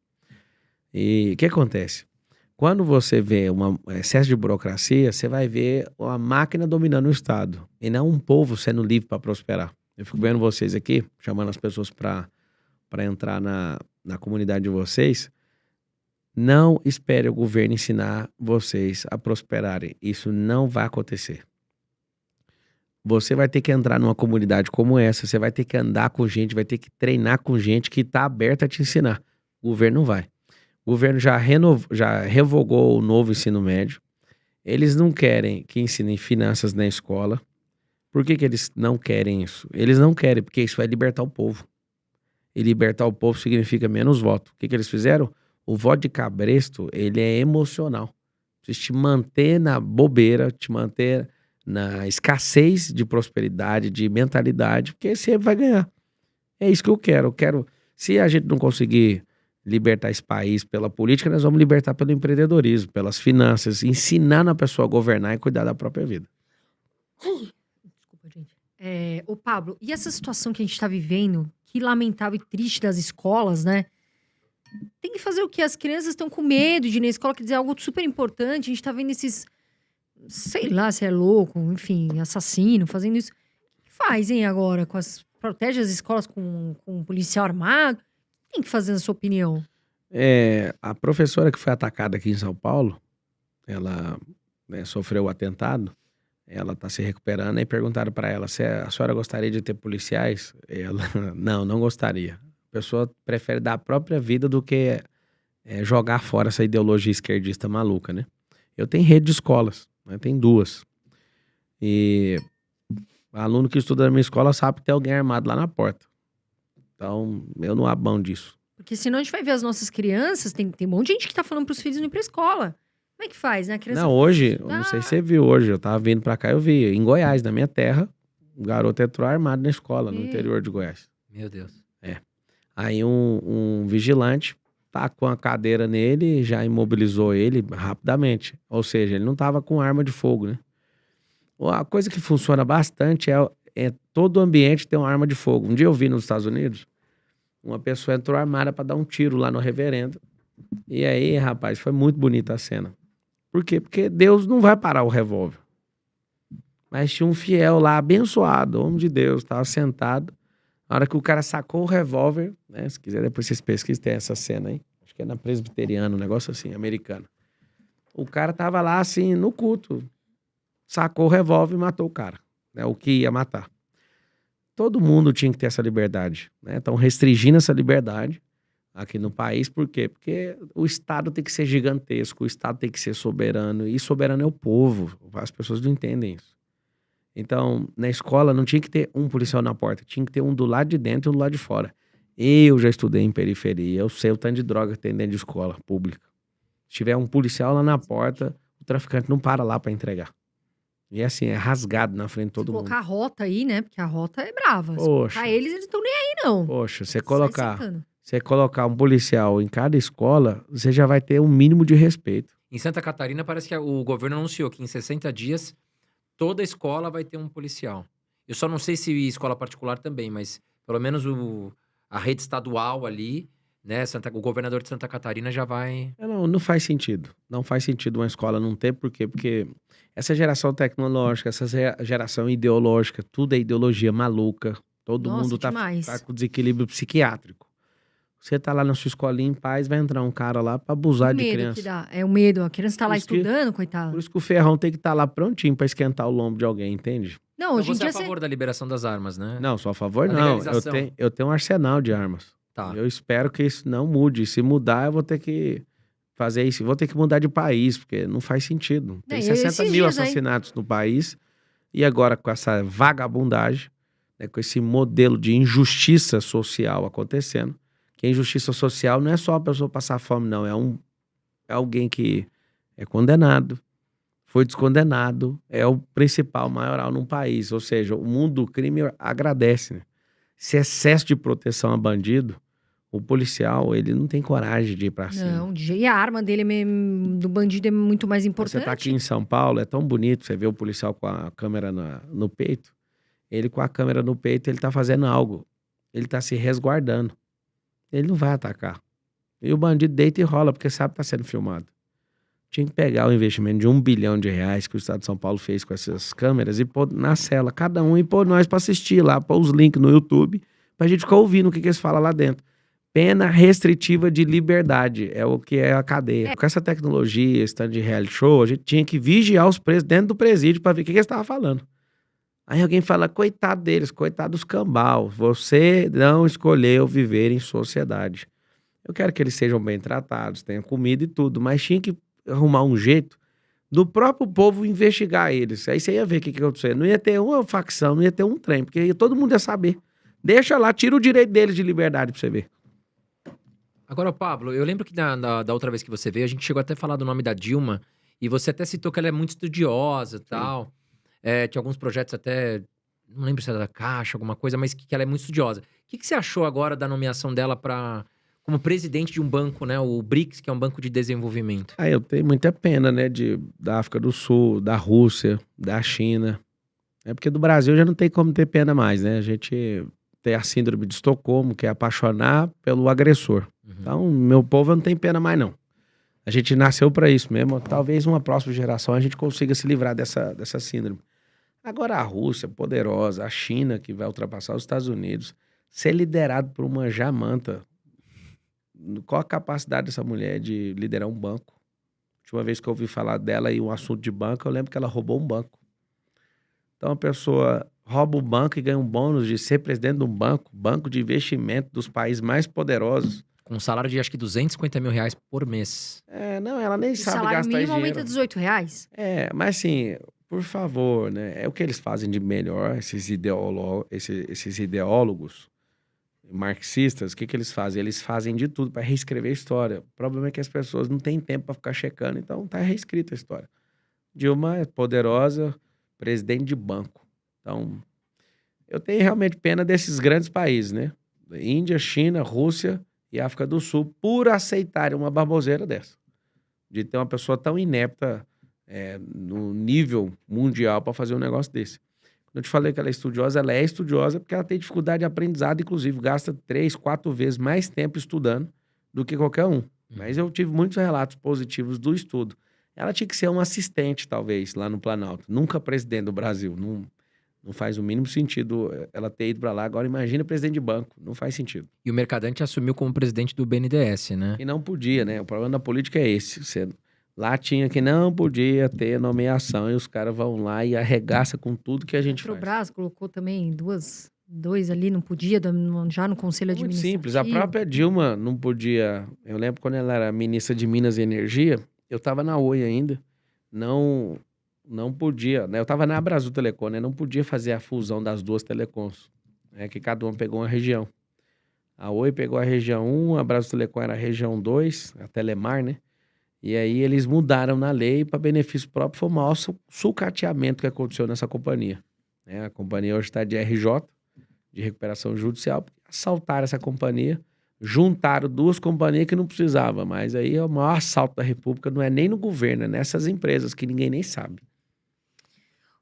E o que acontece? Quando você vê um excesso de burocracia, você vai ver uma máquina dominando o Estado e não um povo sendo livre para prosperar. Eu fico vendo vocês aqui, chamando as pessoas para entrar na comunidade de vocês. Não espere o governo ensinar vocês a prosperarem. Isso não vai acontecer. Você vai ter que entrar numa comunidade como essa, você vai ter que andar com gente, vai ter que treinar com gente que tá aberta a te ensinar. O governo não vai. O governo já revogou o novo ensino médio. Eles não querem que ensinem finanças na escola. Por que eles não querem isso? Eles não querem, porque isso vai libertar o povo. E libertar o povo significa menos voto. O que eles fizeram? O voto de cabresto, ele é emocional. Precisa te manter na bobeira, te manter na escassez de prosperidade, de mentalidade, porque sempre vai ganhar. É isso que eu quero. Eu quero, se a gente não conseguir libertar esse país pela política, nós vamos libertar pelo empreendedorismo, pelas finanças, ensinando a pessoa a governar e cuidar da própria vida. Desculpa, gente. Ô, Pablo, e essa situação que a gente está vivendo, que lamentável e triste das escolas, né? Tem que fazer o quê? As crianças estão com medo de ir na escola, quer dizer, algo super importante. A gente tá vendo esses, sei lá se é louco, enfim, assassino, fazendo isso. O que faz, hein, agora? Protege as escolas com um policial armado? O que tem que fazer, na sua opinião? A professora que foi atacada aqui em São Paulo, ela sofreu o atentado, ela está se recuperando, e perguntaram para ela se a senhora gostaria de ter policiais. Ela, não gostaria. A pessoa prefere dar a própria vida do que jogar fora essa ideologia esquerdista maluca, né? Eu tenho rede de escolas, né? Tem 2. E aluno que estuda na minha escola sabe que tem alguém armado lá na porta. Então, eu não abro mão disso. Porque senão a gente vai ver as nossas crianças, tem um monte de gente que tá falando pros filhos não ir pra escola. Como é que faz, né? A criança Não, hoje, eu não sei se você viu hoje, eu tava vindo pra cá, eu vi, em Goiás, na minha terra, um garoto entrou armado na escola, no interior de Goiás. Meu Deus. Aí um vigilante tacou uma cadeira nele e já imobilizou ele rapidamente. Ou seja, ele não tava com arma de fogo, né? A coisa que funciona bastante é todo ambiente ter uma arma de fogo. Um dia eu vi nos Estados Unidos, uma pessoa entrou armada pra dar um tiro lá no reverendo. E aí, rapaz, foi muito bonita a cena. Por quê? Porque Deus não vai parar o revólver. Mas tinha um fiel lá, abençoado, homem de Deus, tava sentado. Na hora que o cara sacou o revólver, né? Se quiser, depois vocês pesquisem, tem essa cena aí. Acho que é na Presbiteriana, um negócio assim, americano. O cara tava lá, assim, no culto. Sacou o revólver e matou o cara. Né? O que ia matar. Todo mundo tinha que ter essa liberdade. Né? Estão restringindo essa liberdade aqui no país. Por quê? Porque o Estado tem que ser gigantesco, o Estado tem que ser soberano. E soberano é o povo. As pessoas não entendem isso. Então, na escola não tinha que ter um policial na porta, tinha que ter um do lado de dentro e um do lado de fora. Eu já estudei em periferia, eu sei o tanto de droga que tem dentro de escola pública. Se tiver um policial lá na porta, o traficante não para lá para entregar. E assim, é rasgado na frente de todo mundo. Colocar a rota aí, né? Porque a rota é brava. Se Poxa. colocar eles não estão nem aí, não. Poxa, Sai sentando. você colocar um policial em cada escola, você já vai ter um mínimo de respeito. Em Santa Catarina, parece que o governo anunciou que em 60 dias toda escola vai ter um policial. Eu só não sei se escola particular também, mas pelo menos a rede estadual ali, né? O governador de Santa Catarina já vai... Não faz sentido. Não faz sentido uma escola não ter, por quê? Porque essa geração tecnológica, essa geração ideológica, tudo é ideologia maluca. Todo Nossa, mundo tá demais. com desequilíbrio psiquiátrico. Você tá lá na sua escolinha em paz, vai entrar um cara lá pra abusar O de medo criança. que dá. É o medo. A criança tá lá Por isso que- estudando, coitada. Por isso que o ferrão tem que estar lá prontinho pra esquentar o lombo de alguém, entende? Não, Então hoje em você é dia a favor da liberação das armas, né? Não, sou a favor, A não. legalização. Eu tenho um arsenal de armas. Tá. Eu espero que isso não mude. Se mudar, eu vou ter que fazer isso. Vou ter que mudar de país, porque não faz sentido. Tem É, 60 esses mil dias aí- assassinatos no país. E agora, com essa vagabundagem, né, com esse modelo de injustiça social acontecendo, que a injustiça social não é só a pessoa passar fome, não. É alguém que é condenado, foi descondenado, é o principal maioral num país. Ou seja, o mundo do crime agradece, né? Esse excesso de proteção a bandido, o policial, ele não tem coragem de ir pra cima. Não, e a arma dele, do bandido, é muito mais Mas importante. você tá aqui em São Paulo, é tão bonito, você vê o policial com a câmera no peito. Ele com a câmera no peito, ele tá fazendo algo. Ele tá se resguardando. Ele não vai atacar. E o bandido deita e rola, porque sabe que tá sendo filmado. Tinha que pegar o investimento de R$1 bilhão que o Estado de São Paulo fez com essas câmeras e pôr na cela, cada um, e pôr nós pra assistir lá, pôr os links no YouTube, pra gente ficar ouvindo o que eles falam lá dentro. Pena restritiva de liberdade, é o que é a cadeia. Com essa tecnologia, esse tanto de reality show, a gente tinha que vigiar os presos dentro do presídio pra ver o que eles estavam falando. Aí alguém fala, coitado deles, coitado dos cambal. Você não escolheu viver em sociedade. Eu quero que eles sejam bem tratados, tenham comida e tudo, mas tinha que arrumar um jeito do próprio povo investigar eles. Aí você ia ver o que aconteceu. Não ia ter uma facção, não ia ter um trem, porque todo mundo ia saber. Deixa lá, tira o direito deles de liberdade pra você ver. Agora, Pablo, eu lembro que da outra vez que você veio, a gente chegou até a falar do nome da Dilma, e você até citou que ela é muito estudiosa e tal. Tinha alguns projetos até, não lembro se era da Caixa, alguma coisa, mas que ela é muito estudiosa. O que você achou agora da nomeação dela como presidente de um banco, né? O BRICS, que é um banco de desenvolvimento. Eu tenho muita pena, né, da África do Sul, da Rússia, da China. É porque do Brasil já não tem como ter pena mais, né? A gente tem a síndrome de Estocolmo, que é apaixonar pelo agressor. Então, meu povo não tem pena mais, não. A gente nasceu para isso mesmo. Talvez uma próxima geração a gente consiga se livrar dessa síndrome. Agora a Rússia, poderosa, a China, que vai ultrapassar os Estados Unidos, ser liderado por uma jamanta. Qual a capacidade dessa mulher de liderar um banco? A última vez que eu ouvi falar dela e um assunto de banco, eu lembro que ela roubou um banco. Então a pessoa rouba o banco e ganha um bônus de ser presidente de um banco de investimento dos países mais poderosos. Com um salário de acho que R$250.000 por mês. Não, ela nem O sabe salário gastar mínimo dinheiro. aumenta R$18. Mas assim, por favor, né? É o que eles fazem de melhor, esses ideólogos marxistas. O que eles fazem? Eles fazem de tudo para reescrever a história. O problema é que as pessoas não têm tempo para ficar checando, então tá reescrita a história. Dilma é poderosa, presidente de banco. Então, eu tenho realmente pena desses grandes países, né? Índia, China, Rússia e África do Sul, por aceitarem uma baboseira dessa. De ter uma pessoa tão inepta no nível mundial para fazer um negócio desse. Quando eu te falei que ela é estudiosa porque ela tem dificuldade de aprendizado, inclusive gasta 3, 4 vezes mais tempo estudando do que qualquer um. Mas eu tive muitos relatos positivos do estudo. Ela tinha que ser um assistente, talvez, lá no Planalto. Nunca presidente do Brasil. Não faz o mínimo sentido ela ter ido para lá. Agora, imagina presidente de banco. Não faz sentido. E o Mercadante assumiu como presidente do BNDES, né? E não podia, né? O problema da política é esse. Lá tinha que não podia ter nomeação. E os caras vão lá e arregaçam com tudo que a gente faz. O Petrobras colocou também dois ali, não podia, já no Conselho Muito Administrativo. simples. A própria Dilma não podia... Eu lembro quando ela era ministra de Minas e Energia, eu estava na Oi ainda. Não podia, né? Eu estava na Abrasil Telecom, né? Não podia fazer a fusão das duas telecoms, né? Que cada uma pegou uma região. A Oi pegou a região 1, a Abrasil Telecom era a região 2, a Telemar, né? E aí eles mudaram na lei para benefício próprio. Foi o maior sucateamento que aconteceu nessa companhia, né? A companhia hoje está de RJ, de recuperação judicial. Assaltaram essa companhia, juntaram duas companhias que não precisava, mas aí é o maior assalto da República, não é nem no governo, é nessas empresas que ninguém nem sabe.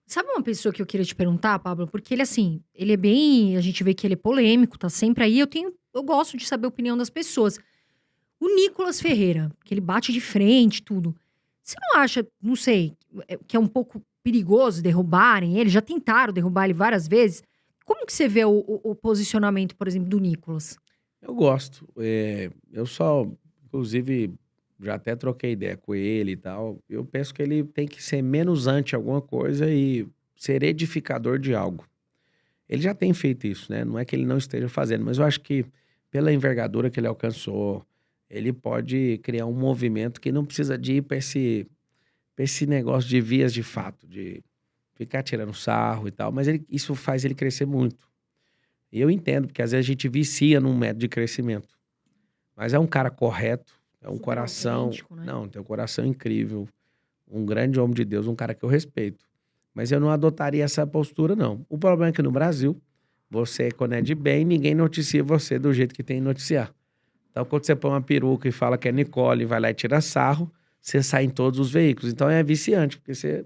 Sabe uma pessoa que eu queria te perguntar, Pablo? Porque ele, assim, ele é bem... A gente vê que ele é polêmico, tá sempre aí. Eu gosto de saber a opinião das pessoas. O Nicolas Ferreira, que ele bate de frente, tudo. Você não acha, não sei, que é um pouco perigoso derrubarem ele? Já tentaram derrubar ele várias vezes. Como que você vê o posicionamento, por exemplo, do Nicolas? Eu gosto. Eu só, inclusive... Já até troquei ideia com ele e tal. Eu penso que ele tem que ser menos anti alguma coisa e ser edificador de algo. Ele já tem feito isso, né? Não é que ele não esteja fazendo, mas eu acho que pela envergadura que ele alcançou, ele pode criar um movimento que não precisa de ir para esse negócio de vias de fato, de ficar tirando sarro e tal, mas isso faz ele crescer muito. E eu entendo, porque às vezes a gente vicia num método de crescimento. Mas é um cara correto. É um coração, né? Não, tem um coração incrível, um grande homem de Deus, um cara que eu respeito. Mas eu não adotaria essa postura, não. O problema é que no Brasil, você, quando é de bem, ninguém noticia você do jeito que tem que noticiar. Então, quando você põe uma peruca e fala que é Nicole, vai lá e tira sarro, você sai em todos os veículos. Então, é viciante, porque você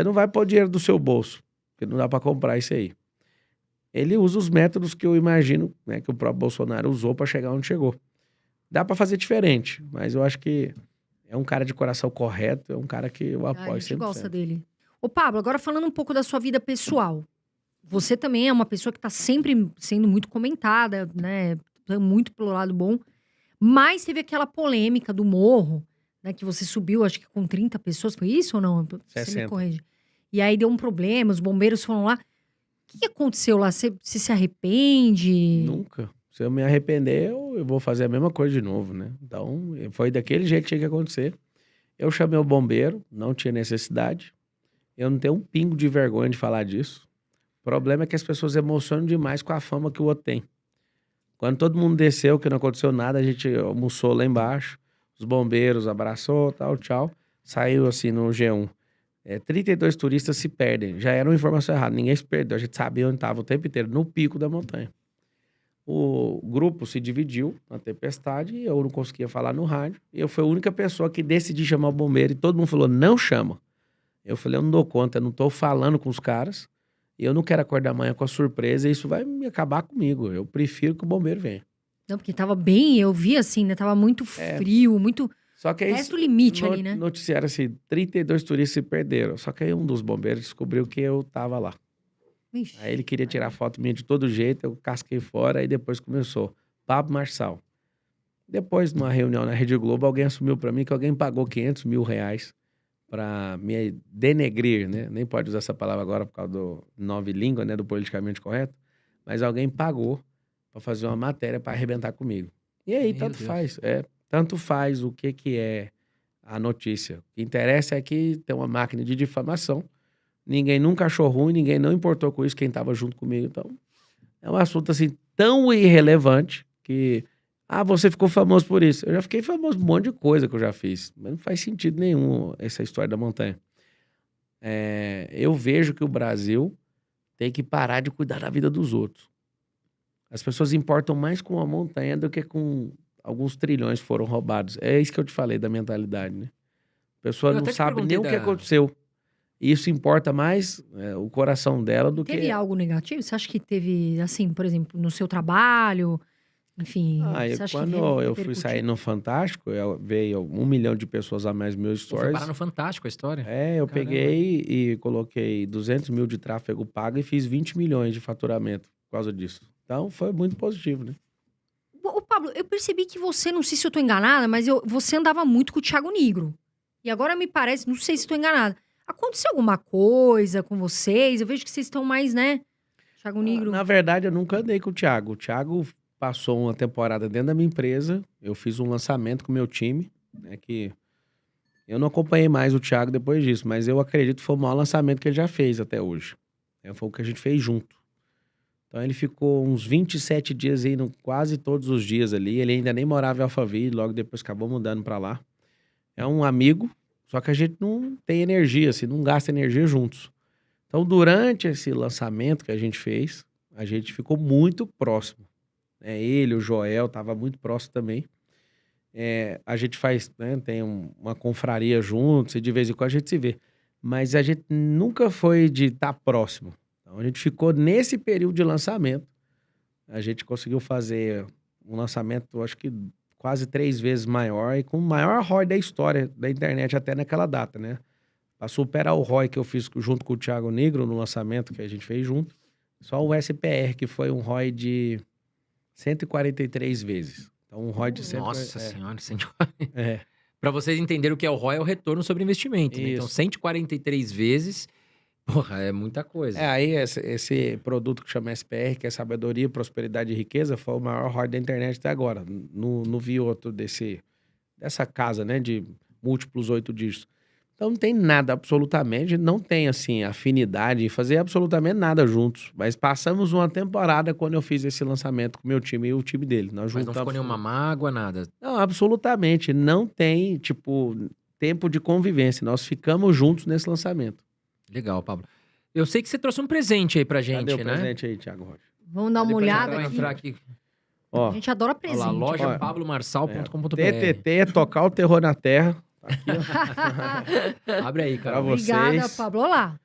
não vai pôr dinheiro do seu bolso, porque não dá para comprar isso aí. Ele usa os métodos que eu imagino, né, que o próprio Bolsonaro usou para chegar onde chegou. Dá pra fazer diferente, mas eu acho que é um cara de coração correto, é um cara que eu apoio 100%. A gente gosta dele. Ô, Pablo, agora falando um pouco da sua vida pessoal. Você também é uma pessoa que tá sempre sendo muito comentada, né? Muito pelo lado bom. Mas teve aquela polêmica do morro, né? Que você subiu, acho que com 30 pessoas. Foi isso ou não? Você 60. me corrige. E aí deu um problema, os bombeiros foram lá. que aconteceu lá? Você se arrepende? Nunca. Se eu me arrepender, eu vou fazer a mesma coisa de novo, né? Então, foi daquele jeito que tinha que acontecer. Eu chamei o bombeiro, não tinha necessidade. Eu não tenho um pingo de vergonha de falar disso. O problema é que as pessoas emocionam demais com a fama que o outro tem. Quando todo mundo desceu, que não aconteceu nada, a gente almoçou lá embaixo. Os bombeiros abraçou, tal, tchau. Saiu assim no G1. 32 turistas se perdem. Já era uma informação errada, ninguém se perdeu. A gente sabia onde estava o tempo inteiro, no pico da montanha. O grupo se dividiu na tempestade e eu não conseguia falar no rádio. E eu fui a única pessoa que decidi chamar o bombeiro e todo mundo falou, não chama. Eu falei, eu não dou conta, eu não tô falando com os caras. E eu não quero acordar amanhã com a surpresa e isso vai me acabar comigo. Eu prefiro que o bombeiro venha. Não, porque tava bem, eu vi assim, né? Tava muito frio, muito... Só que aí, resto limite ali, né? Noticiaram assim, 32 turistas se perderam. Só que aí um dos bombeiros descobriu que eu tava lá. Ixi. Aí ele queria tirar foto minha de todo jeito, eu casquei fora, aí depois começou. Pablo Marçal. Depois, numa reunião na Rede Globo, alguém assumiu pra mim que alguém pagou 500 mil reais pra me denegrir, né? Nem pode usar essa palavra agora por causa do nova língua, né? Do politicamente correto. Mas alguém pagou pra fazer uma matéria pra arrebentar comigo. E aí, Meu tanto Deus. faz. Tanto faz o que é a notícia. O que interessa é que tem uma máquina de difamação. Ninguém nunca achou ruim, ninguém não importou com isso, quem estava junto comigo. Então, é um assunto assim tão irrelevante que... você ficou famoso por isso. Eu já fiquei famoso por um monte de coisa que eu já fiz. Mas não faz sentido nenhum essa história da montanha. Eu vejo que o Brasil tem que parar de cuidar da vida dos outros. As pessoas importam mais com a montanha do que com alguns trilhões que foram roubados. É isso que eu te falei da mentalidade, né? A pessoa Eu não até te sabe nem perguntei o que da- aconteceu. E isso importa mais o coração dela do Teve que... algo negativo? Você acha que teve, assim, por exemplo, no seu trabalho? Enfim, você acha Quando que eu fui repercutiu? sair no Fantástico, veio 1 milhão de pessoas a mais meus Pô, foi stories. parar no Fantástico a história. Eu Caramba. peguei e coloquei 200 mil de tráfego pago e fiz 20 milhões de faturamento por causa disso. Então, foi muito positivo, né? Ô, Pablo, eu percebi que você, não sei se eu tô enganada, mas você andava muito com o Thiago Nigro. E agora me parece, não sei se tô enganada. Aconteceu alguma coisa com vocês? Eu vejo que vocês estão mais, né? Thiago Nigro. Na verdade, eu nunca andei com o Thiago. O Thiago passou uma temporada dentro da minha empresa. Eu fiz um lançamento com o meu time, né? Que eu não acompanhei mais o Thiago depois disso, mas eu acredito que foi o maior lançamento que ele já fez até hoje. Foi o que a gente fez junto. Então ele ficou uns 27 dias indo quase todos os dias ali. Ele ainda nem morava em Alphaville, logo depois acabou mudando pra lá. É um amigo, só que a gente não tem energia, assim, não gasta energia juntos. Então, durante esse lançamento que a gente fez, a gente ficou muito próximo. Ele, o Joel, tava muito próximo também. A gente faz, né, tem uma confraria juntos e de vez em quando a gente se vê. Mas a gente nunca foi de estar próximo. Então, a gente ficou nesse período de lançamento. A gente conseguiu fazer um lançamento, acho que quase 3 vezes maior e com o maior ROI da história da internet até naquela data, né? Pra superar o ROI que eu fiz junto com o Thiago Nigro no lançamento que a gente fez junto, só o SPR, que foi um ROI de 143 vezes. Então, um ROI de 100... Nossa senhora, 140. É. Pra vocês entenderem o que é o ROI, é o retorno sobre investimento. Né? Então, Isso. 143 vezes, porra, é muita coisa. Aí esse produto que chama SPR, que é Sabedoria, Prosperidade e Riqueza, foi o maior ROI da internet até agora. Não vi outro dessa casa, né, de múltiplos 8 dígitos. Então não tem nada, absolutamente, não tem, assim, afinidade em fazer absolutamente nada juntos. Mas passamos uma temporada quando eu fiz esse lançamento com o meu time e o time dele. Nós Mas não ficou juntamos... nenhuma mágoa, nada. Não, absolutamente. Não tem, tipo, tempo de convivência. Nós ficamos juntos nesse lançamento. Legal, Pablo. Eu sei que você trouxe um presente aí pra gente, Cadê o né? presente aí, Thiago Rocha? Vamos dar uma Depois olhada vai aqui. entrar aqui. Ó, A gente adora Olha presente. lá, loja Olha, pablomarçal.com.br. TTT é tocar o terror na terra. Tá aqui, ó. Abre aí, cara. Pra você. Obrigada, vocês. Pablo. Olha lá.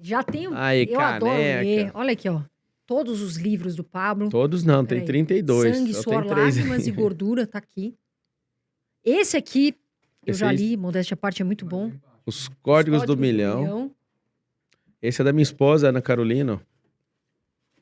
Já tem. Aí, Eu adoro caneca. ler. Olha aqui, ó. Todos os livros do Pablo. Todos não, tem Peraí. 32. Sangue, Só suor, tem 3. lágrimas e gordura, tá aqui. Esse aqui, eu Esse já aí? li, modéstia à parte, é muito bom. Os códigos do milhão. Esse é da minha esposa, Ana Carolina.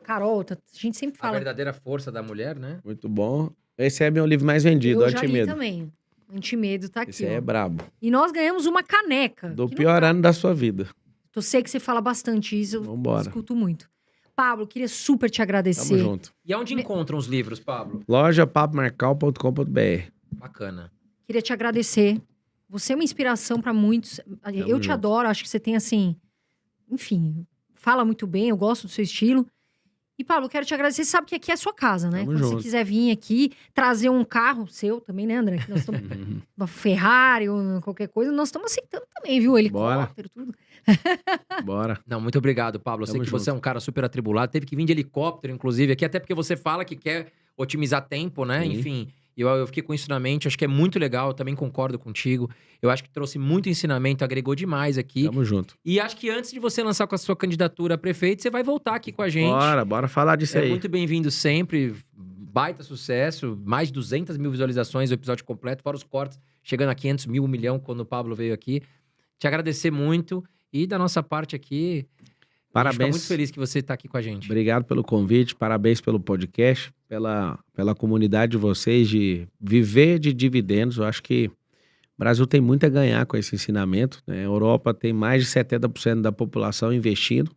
Carol, a gente sempre A fala. verdadeira força da mulher, né? Muito bom. Esse é meu livro mais vendido, Eu já li Antimedo. também. Antimedo tá aqui, Esse aí ó. é brabo. E nós ganhamos uma caneca. Do que não pior tá. ano da sua vida. Eu sei que você fala bastante isso, eu Vambora. escuto muito. Pablo, queria super te Tamo agradecer. junto. E onde encontram os livros, Pablo? Loja pablomarcal.com.br. Bacana. Queria te agradecer. Você é uma inspiração para muitos. Eu te junto. adoro, acho que você tem assim, enfim, fala muito bem, eu gosto do seu estilo. E, Pablo, eu quero te agradecer. Você sabe que aqui é a sua casa, né? Tamo Quando você junto. quiser vir aqui, trazer um carro seu também, né, André? Que nós estamos uma Ferrari ou qualquer coisa, nós estamos aceitando também, viu? Helicóptero, tudo. Bora. Não, muito obrigado, Pablo. Eu sei Tamo que você é junto. um cara super atribulado. Teve que vir de helicóptero, inclusive, aqui, até porque você fala que quer otimizar tempo, né? Sim. Enfim, eu fiquei com isso na mente. Acho que é muito legal, eu também concordo contigo. Eu acho que trouxe muito ensinamento, agregou demais aqui. Tamo junto. E acho que antes de você lançar com a sua candidatura a prefeito, você vai voltar aqui com a gente. Bora falar disso É aí. muito bem-vindo sempre. Baita sucesso. Mais de 200 mil visualizações o episódio completo, fora os cortes, chegando a 500 mil, 1 milhão, quando o Pablo veio aqui. Te agradecer muito. E da nossa parte aqui, a gente fica Parabéns. muito feliz que você está aqui com a gente. Obrigado pelo convite, parabéns pelo podcast, pela comunidade de vocês de viver de dividendos. Eu acho que o Brasil tem muito a ganhar com esse ensinamento, né? A Europa tem mais de 70% da população investindo.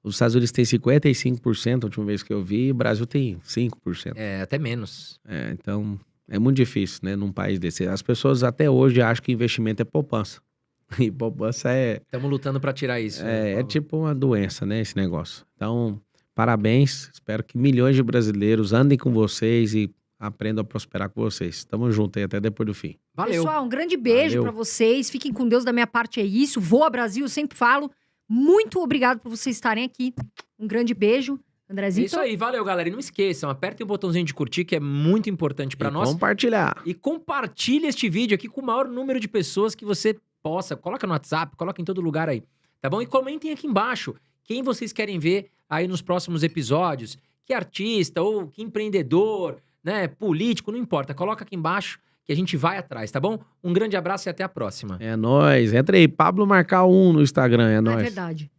Os Estados Unidos têm 55%, a última vez que eu vi, e o Brasil tem 5%. É, até menos. Então, é muito difícil, né, num país desse. As pessoas até hoje acham que investimento é poupança. E poupança Estamos lutando para tirar isso. né, é Pablo? tipo uma doença, né, esse negócio. Então, parabéns. Espero que milhões de brasileiros andem com vocês e aprendam a prosperar com vocês. Tamo junto aí até depois do fim. Valeu. Pessoal, um grande beijo Valeu. pra vocês. Fiquem com Deus, da minha parte é isso. Voa Brasil, eu sempre falo. Muito obrigado por vocês estarem aqui. Um grande beijo. É Andrezinho. isso aí, valeu, galera. E não esqueçam, apertem o botãozinho de curtir, que é muito importante para E nós. compartilhar. E compartilhe este vídeo aqui com o maior número de pessoas que você possa. Coloca no WhatsApp, coloca em todo lugar aí, tá bom? E comentem aqui embaixo quem vocês querem ver aí nos próximos episódios. Que artista ou que empreendedor, né, político, não importa. Coloca aqui embaixo que a gente vai atrás, tá bom? Um grande abraço e até a próxima. É nóis. Entra aí, Pablo Marcal 1 no Instagram, é É nóis. verdade.